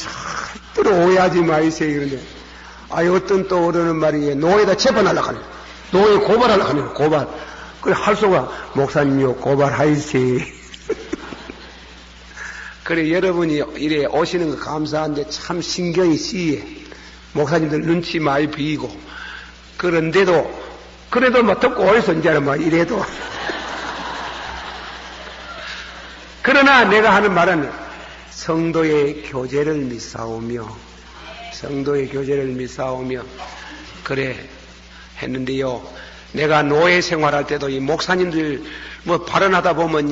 절대로 오해하지 마이세요. 그런데 어떤 또 어른은 말이에요. 노예다 재판하려고 하네. 노예 고발하려고 하네. 고발. 그래 할 수가 목사님요 고발하이세. 그래 여러분이 이래 오시는 거 감사한데 참 신경이 쓰이해. 목사님들 눈치 많이 보이고 그런데도 그래도 뭐 듣고 오해서 이제는 뭐 이래도 그러나 내가 하는 말은 성도의 교제를 믿사오며 성도의 교제를 믿사오며 그래 했는데요. 내가 노예 생활할 때도 이 목사님들 뭐 발언하다 보면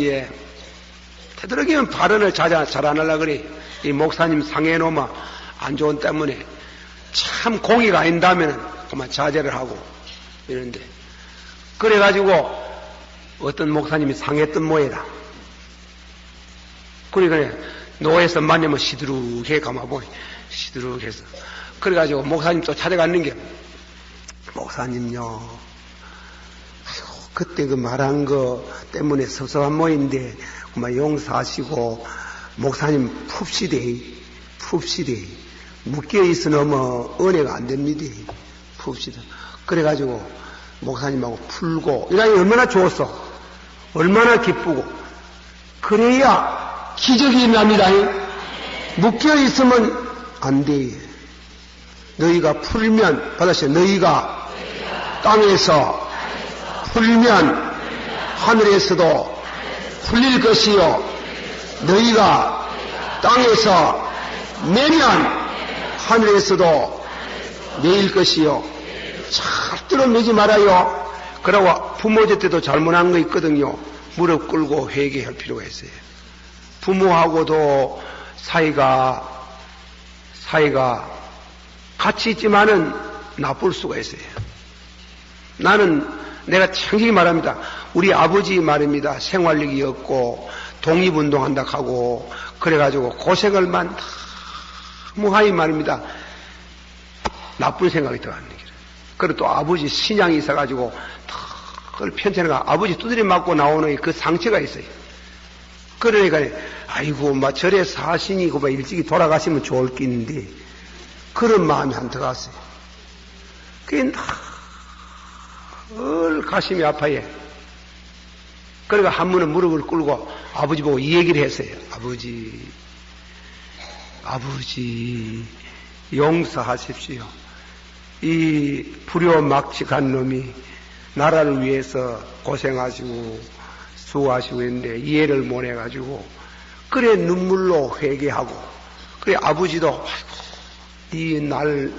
되도록이면 발언을 잘 안 하려고 그래. 이 목사님 상해놓으면 안 좋은 때문에 참 공의가 아닌다면 그만 자제를 하고 이런데 그래가지고 어떤 목사님이 상했던 모양이다. 그래 노예에서 만나면 시드룩해 가마보니 시드룩해서 그래가지고 목사님 또 찾아갔는 게 목사님요 그때 그 말한 거 때문에 섭섭한 모인데 그만 용서하시고 목사님 풉시대 묶여있으면 은혜가 안 됩니다. 풉시다. 그래가지고 목사님하고 풀고 이라니 얼마나 좋았어. 얼마나 기쁘고 그래야 기적이 납니다. 묶여있으면 안 돼. 너희가 풀면 받으세요. 너희가 땅에서 풀면 하늘에서도 풀릴 것이요 너희가 땅에서 매면 하늘에서도 매일 것이요 절대로 매지 말아요. 그러고 부모제 때도 잘못한 거 있거든요. 무릎 꿇고 회개할 필요가 있어요. 부모하고도 사이가 같이 있지만은 나쁠 수가 있어요. 나는 내가 창식히 말합니다. 우리 아버지 말입니다. 생활력이 없고 독립운동한다 하고 그래가지고 고생을 무하이 말입니다. 나쁜 생각이 들어가는 거예요. 그리고 또 아버지 신앙이 있어가지고 그걸 편찮아가 아버지 두드려 맞고 나오는 그 상처가 있어요. 그러니까 아이고 막 절에 사신이고 막 일찍이 돌아가시면 좋을 낀데 그런 마음이 안 들어갔어요. 그게 늘 가슴이 아파요. 그러니까 한 번은 무릎을 꿇고 아버지 보고 이 얘기를 했어요. 아버지 용서하십시오. 이 불효막직한 놈이 나라를 위해서 고생하시고 수고하시고 있는데 이해를 못 해가지고 그래 눈물로 회개하고 그래 아버지도 이 날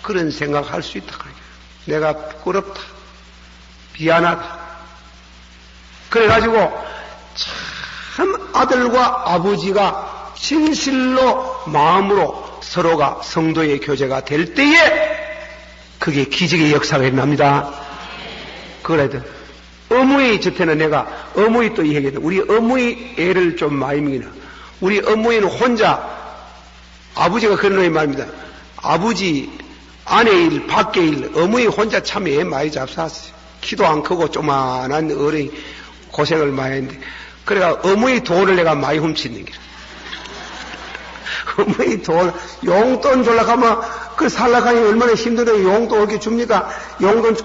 그런 생각할 수 있다. 내가 부끄럽다. 미안하다. 그래가지고 참 아들과 아버지가 진실로 마음으로 서로가 성도의 교제가 될 때에 그게 기적의 역사가 일어납니다. 그래도 어머니 저때는 내가 어머니 또 얘기했다. 우리 어머니 애를 좀 많이 먹이나. 우리 어머니는 혼자 아버지가 그런 놈이 말입니다. 아버지 아내 일 밖에 일 어머니 혼자 참 애 많이 잡사왔어요. 키도 안 크고 조만한 어른이 고생을 많이 했는데 그래가 어머니 돈을 내가 많이 훔치는 게 어머니 돈 용돈 주려고 하면 그 살라가니 얼마나 힘들어요. 용돈 어떻게 줍니까? 용돈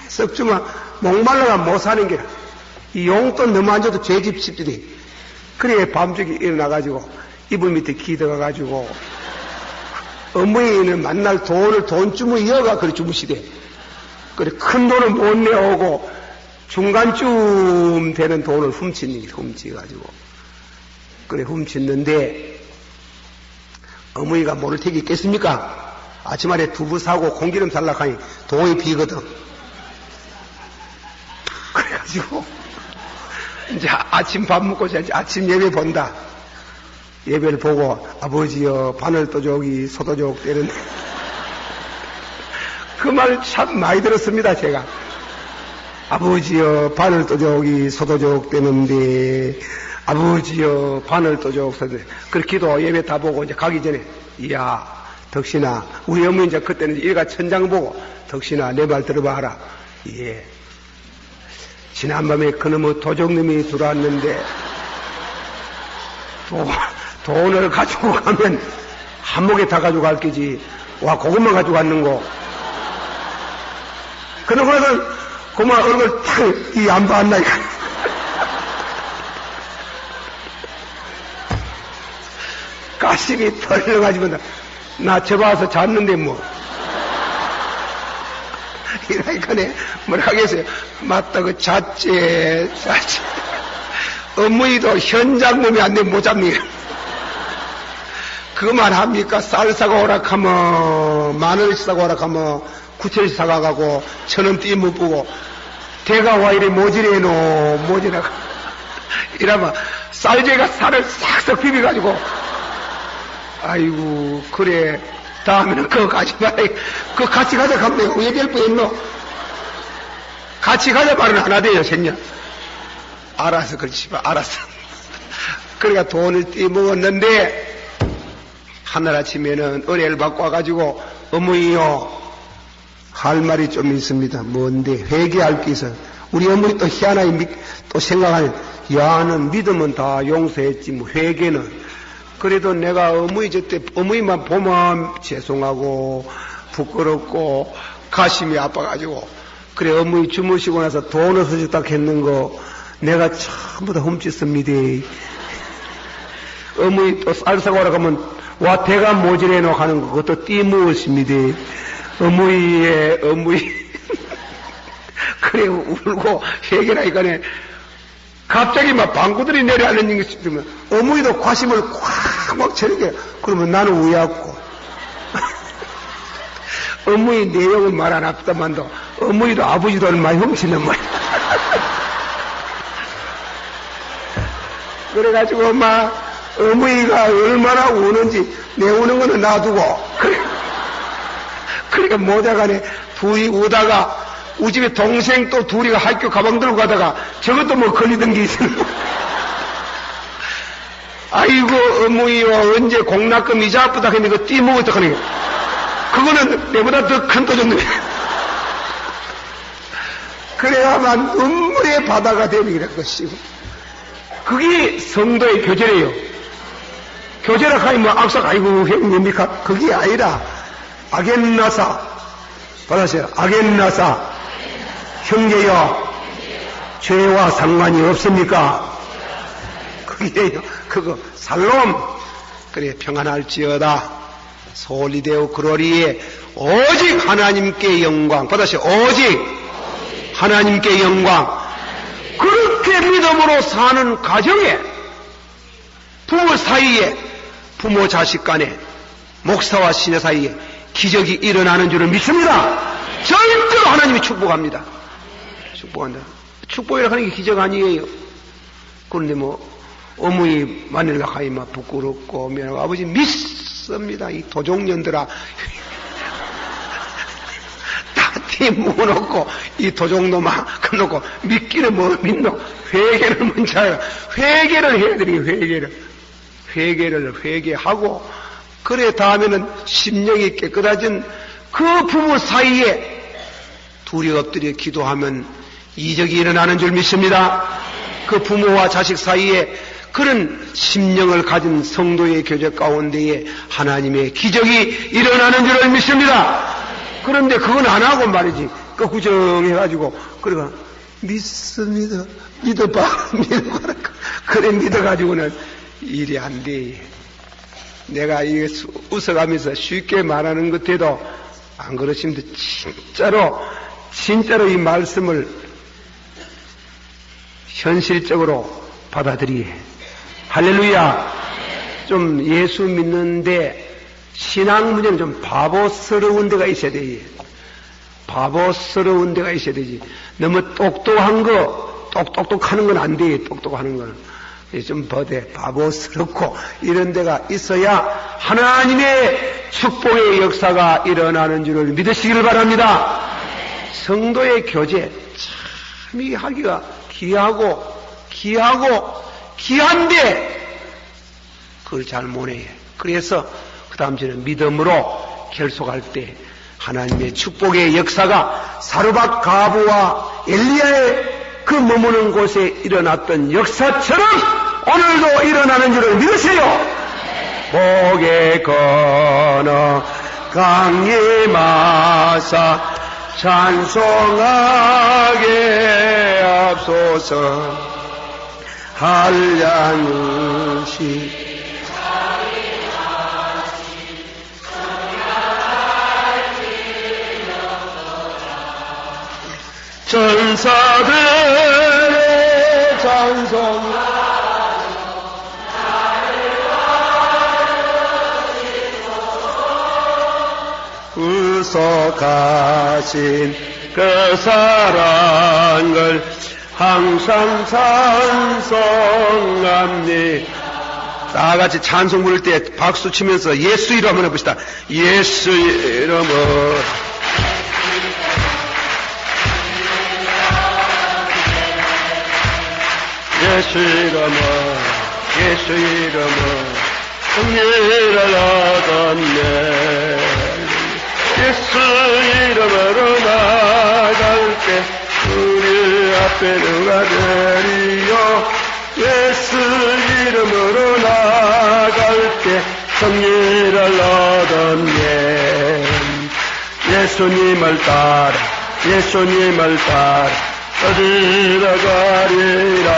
쏙 주면 목말라가 못 사는 게라. 이 용돈 너무 안 줘도 죄집 집들이 그래 밤중에 일어나가지고 이불 밑에 기대가가지고 어머니는 만날 돈을 돈주머니 이어가 그래 주무시대. 그래 큰 돈은 못 내오고 중간쯤 되는 돈을 훔치가지고 그래 훔쳤는데 어머니가 모를 택이 있겠습니까? 아침에 두부 사고 공기름 살라고 하니 돈이 비거든. 그래가지고 이제 아침 밥 먹고 아침 예배 본다. 예배를 보고 아버지여 바늘도족이 소도족 때는 그 말 참 많이 들었습니다. 제가 아버지여 바늘도족이 소도족 되는데 아버지여 바늘도족 소도족 그렇게 기도 예배 다 보고 이제 가기 전에 이야 덕신아 우리 어머니 이제 그때는 일가 천장 보고 덕신아 내 말 들어봐라. 예 지난밤에 그놈의 도적놈이 들어왔는데 돈을 가지고 가면 한목에 다 가지고 갈 게지. 와, 그것만 가지고 갔는 거. 그러고는 그만 얼굴 탁, 이 안 봤나, 이거. 가슴이 털려가지고, 나 접어서 잤는데 뭐. 이러니까네, 뭐라 하겠어요. 맞다, 그 잤지. 어머니도 현장 몸이 안 되면 못 잡니. 그만 합니까? 쌀 사가 오락하면, 마늘 사가 오락하면, 구철 사가가고, 1,000원 띠 못 보고, 대가 와 이래 모지래노, 모지라가. 이러면, 쌀제가 살을 싹싹 비벼가지고, 아이고, 그래. 다음에는 그거 가지 마라. 그거 같이 가자 하면 내가 얘기할 뻔했노? 같이 가자 말은 안 하대요, 생년. 알아서 그렇지 마, 알았어. 그러니까 돈을 떼먹었는데, 하늘아침에는 은혜를 받고 와가지고, 어머니요, 할 말이 좀 있습니다. 뭔데? 회개할 게 있어. 우리 어머니 또 희한하게 또 생각하는, 야는 믿으면 다 용서했지, 뭐, 회개는. 그래도 내가 어머니 저때, 어머니만 보면 죄송하고, 부끄럽고, 가슴이 아파가지고, 그래, 어머니 주무시고 나서 돈 없어졌다 했는 거, 내가 전부 다 훔쳤습니다. 어머니 또 쌀 사고 오라 가면, 와, 대가 모질해놓 하는 거, 그것도 띠무었습니다. 어머니. 그래, 울고, 해결하니까네, 갑자기 막 방구들이 내려앉는 게 싶으면, 어머니도 과심을 꽉막 차리게, 그러면 나는 우야고. 어머니 내용은 말 안 합니다만도, 어머니도 아버지도 얼마 훔치는 거야. 그래가지고, 어머니가 얼마나 우는지, 내 우는 거는 놔두고, 그러니까 모자간에 둘이 우다가, 우리 집에 동생 또 둘이가 학교 가방 들고 가다가, 저것도 뭐 걸리던 게 있어. 아이고, 어머니요, 언제 공납금 이자 아프다 했는데, 그거 띠먹었다 하는 거. 그거는 내보다 더 큰 도전놈이야. 그래야만 눈물의 바다가 되는 것이고. 그게 성도의 교제래요. 교제라 하니 뭐 악삭, 아이고, 형님입니까? 그게 아니라, 아겐나사. 받아세요. 아겐나사. 형제여, 죄와 상관이 없습니까? 그게요. 그거, 살롬. 그래, 평안할지어다. 솔리데오 그로리에 오직 하나님께 영광. 받아세요. 오직 하나님께 영광. 그렇게 믿음으로 사는 가정에, 부모 사이에, 부모 자식 간에, 목사와 시녀 사이에 기적이 일어나는 줄을 믿습니다. 절대로 하나님이 축복합니다. 축복한다. 축복이라고 하는 게 기적 아니에요. 그런데 어머니 마늘가 하이 부끄럽고 미안하고 아버지 믿습니다. 이 도종년들아. 다 띠무놓고 이 도종놈아 그놓고 믿기는 뭐 믿노. 회개를 먼저 해요. 회개를 해드리고 회개하고 그래 다음에는 심령이 깨끗해진 그 부부 사이에 둘이 엎드려 기도하면 이적이 일어나는 줄 믿습니다. 그 부모와 자식 사이에 그런 심령을 가진 성도의 교제 가운데에 하나님의 기적이 일어나는 줄을 믿습니다. 그런데 그건 안 하고 말이지. 그 구정해가지고 그래가 믿습니다. 믿어봐. 그래 믿어가지고는 일이 안 돼. 내가 이게 웃어가면서 쉽게 말하는 것에도 안 그러시면 진짜로 이 말씀을 현실적으로 받아들이해. 할렐루야. 좀 예수 믿는데 신앙 문제는 좀 바보스러운 데가 있어야 돼. 바보스러운 데가 있어야 되지. 너무 똑똑하는 건 안 돼. 똑똑하는 거는. 좀 버대, 바보스럽고 이런 데가 있어야 하나님의 축복의 역사가 일어나는 줄을 믿으시기를 바랍니다. 성도의 교제 참 이 하기가 귀한데 그걸 잘 못해. 그래서 그 다음 주는 믿음으로 결속할 때 하나님의 축복의 역사가 사르밧 가부와 엘리야의 그 머무는 곳에 일어났던 역사처럼 오늘도 일어나는 줄을 믿으세요. 목에 건어 강림하사 찬송하게 앞서서 한량시 전사들의 찬송 약속하신 그 사랑을 항상 찬송합니다. 다 같이 찬송 부를 때 박수 치면서 예수 이름 한번 해봅시다. 예수 이름을 예수 이름을 예수 이름을 승리를 얻었네. 예수 이름으로 나갈 때 우리 앞에 누가 되리요. 예수 이름으로 나갈 때 승리를 얻었네. 예수님을 따라 예수님을 따라 어디로 가리라.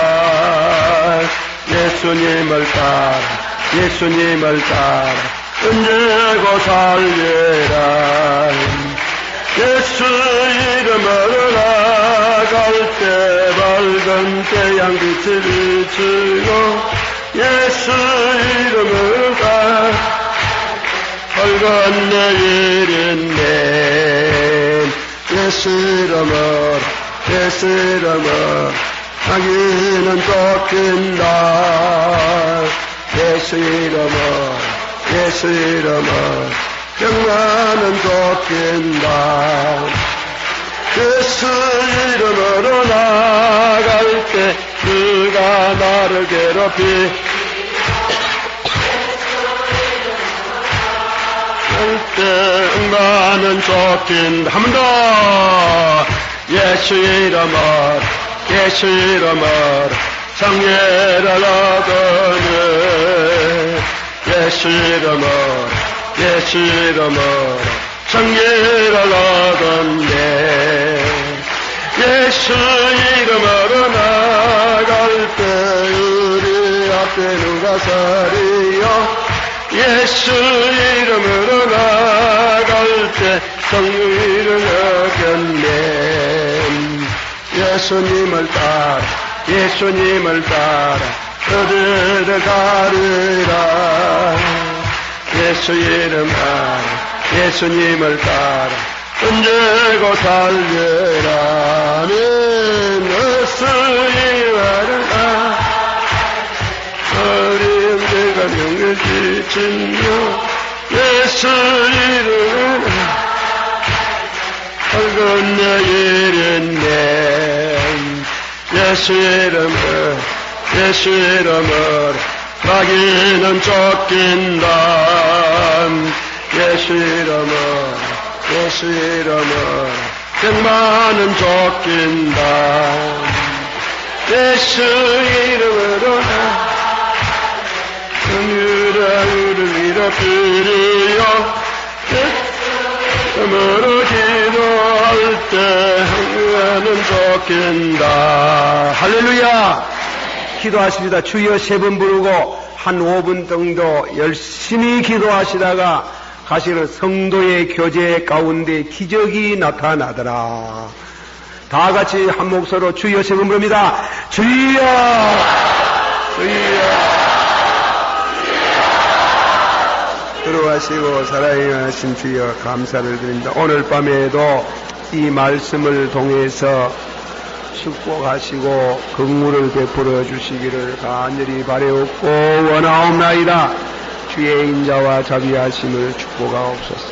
예수님을 따라 예수님을 따라 언제고 살리라. 예수 이름으로 나갈 때 밝은 태양빛을 비추고 예수 이름으로 가 밝은 내일인데 예수 이름으로 예수 이름으로 자기는 쫓긴다. 예수 이름으로 예수 이름으로 평안은 쫓긴다. 예수 이름으로 나갈 때 그가 나를 괴롭히 때 나는 쫓긴다. 한 번 더. 예수 이름으로 예수 이름으로 성례를 얻으네. 예수 이름으로 예수 이름으로 성례를 얻었네. 예수 이름으로 나갈 때 우리 앞에 누가 서리요. 예수 이름으로 나갈 때 성령을 얻겠네. 예수님을 따라 예수님을 따라 어디를 가리라. 예수 이름 따라 예수님을 따라 언제고 살려라. 예수 이름을 따라 어린 데가 명을 지치며 예수 이름을 밝은 내일인네. 예수 이름을 예수 이름을 마귀는 쫓긴다. 예수 이름을 예수 이름을 백만은 쫓긴다. 예수 이름으로 은유를 위로드리요. 이름으로 기도할 때 하나는 쫓긴다. 할렐루야. 기도하십니다. 주여 세 번 부르고 한 5분 정도 열심히 기도하시다가 가시는 성도의 교제 가운데 기적이 나타나더라. 다 같이 한 목소리로 주여 세 번 부릅니다. 주여 주여. 들어가시고 살아계신 주여 감사를 드립니다. 오늘 밤에도 이 말씀을 통해서 축복하시고 긍휼을 베풀어 주시기를 간절히 바라옵고 원하옵나이다. 주의 인자와 자비하심을 축복하옵소서.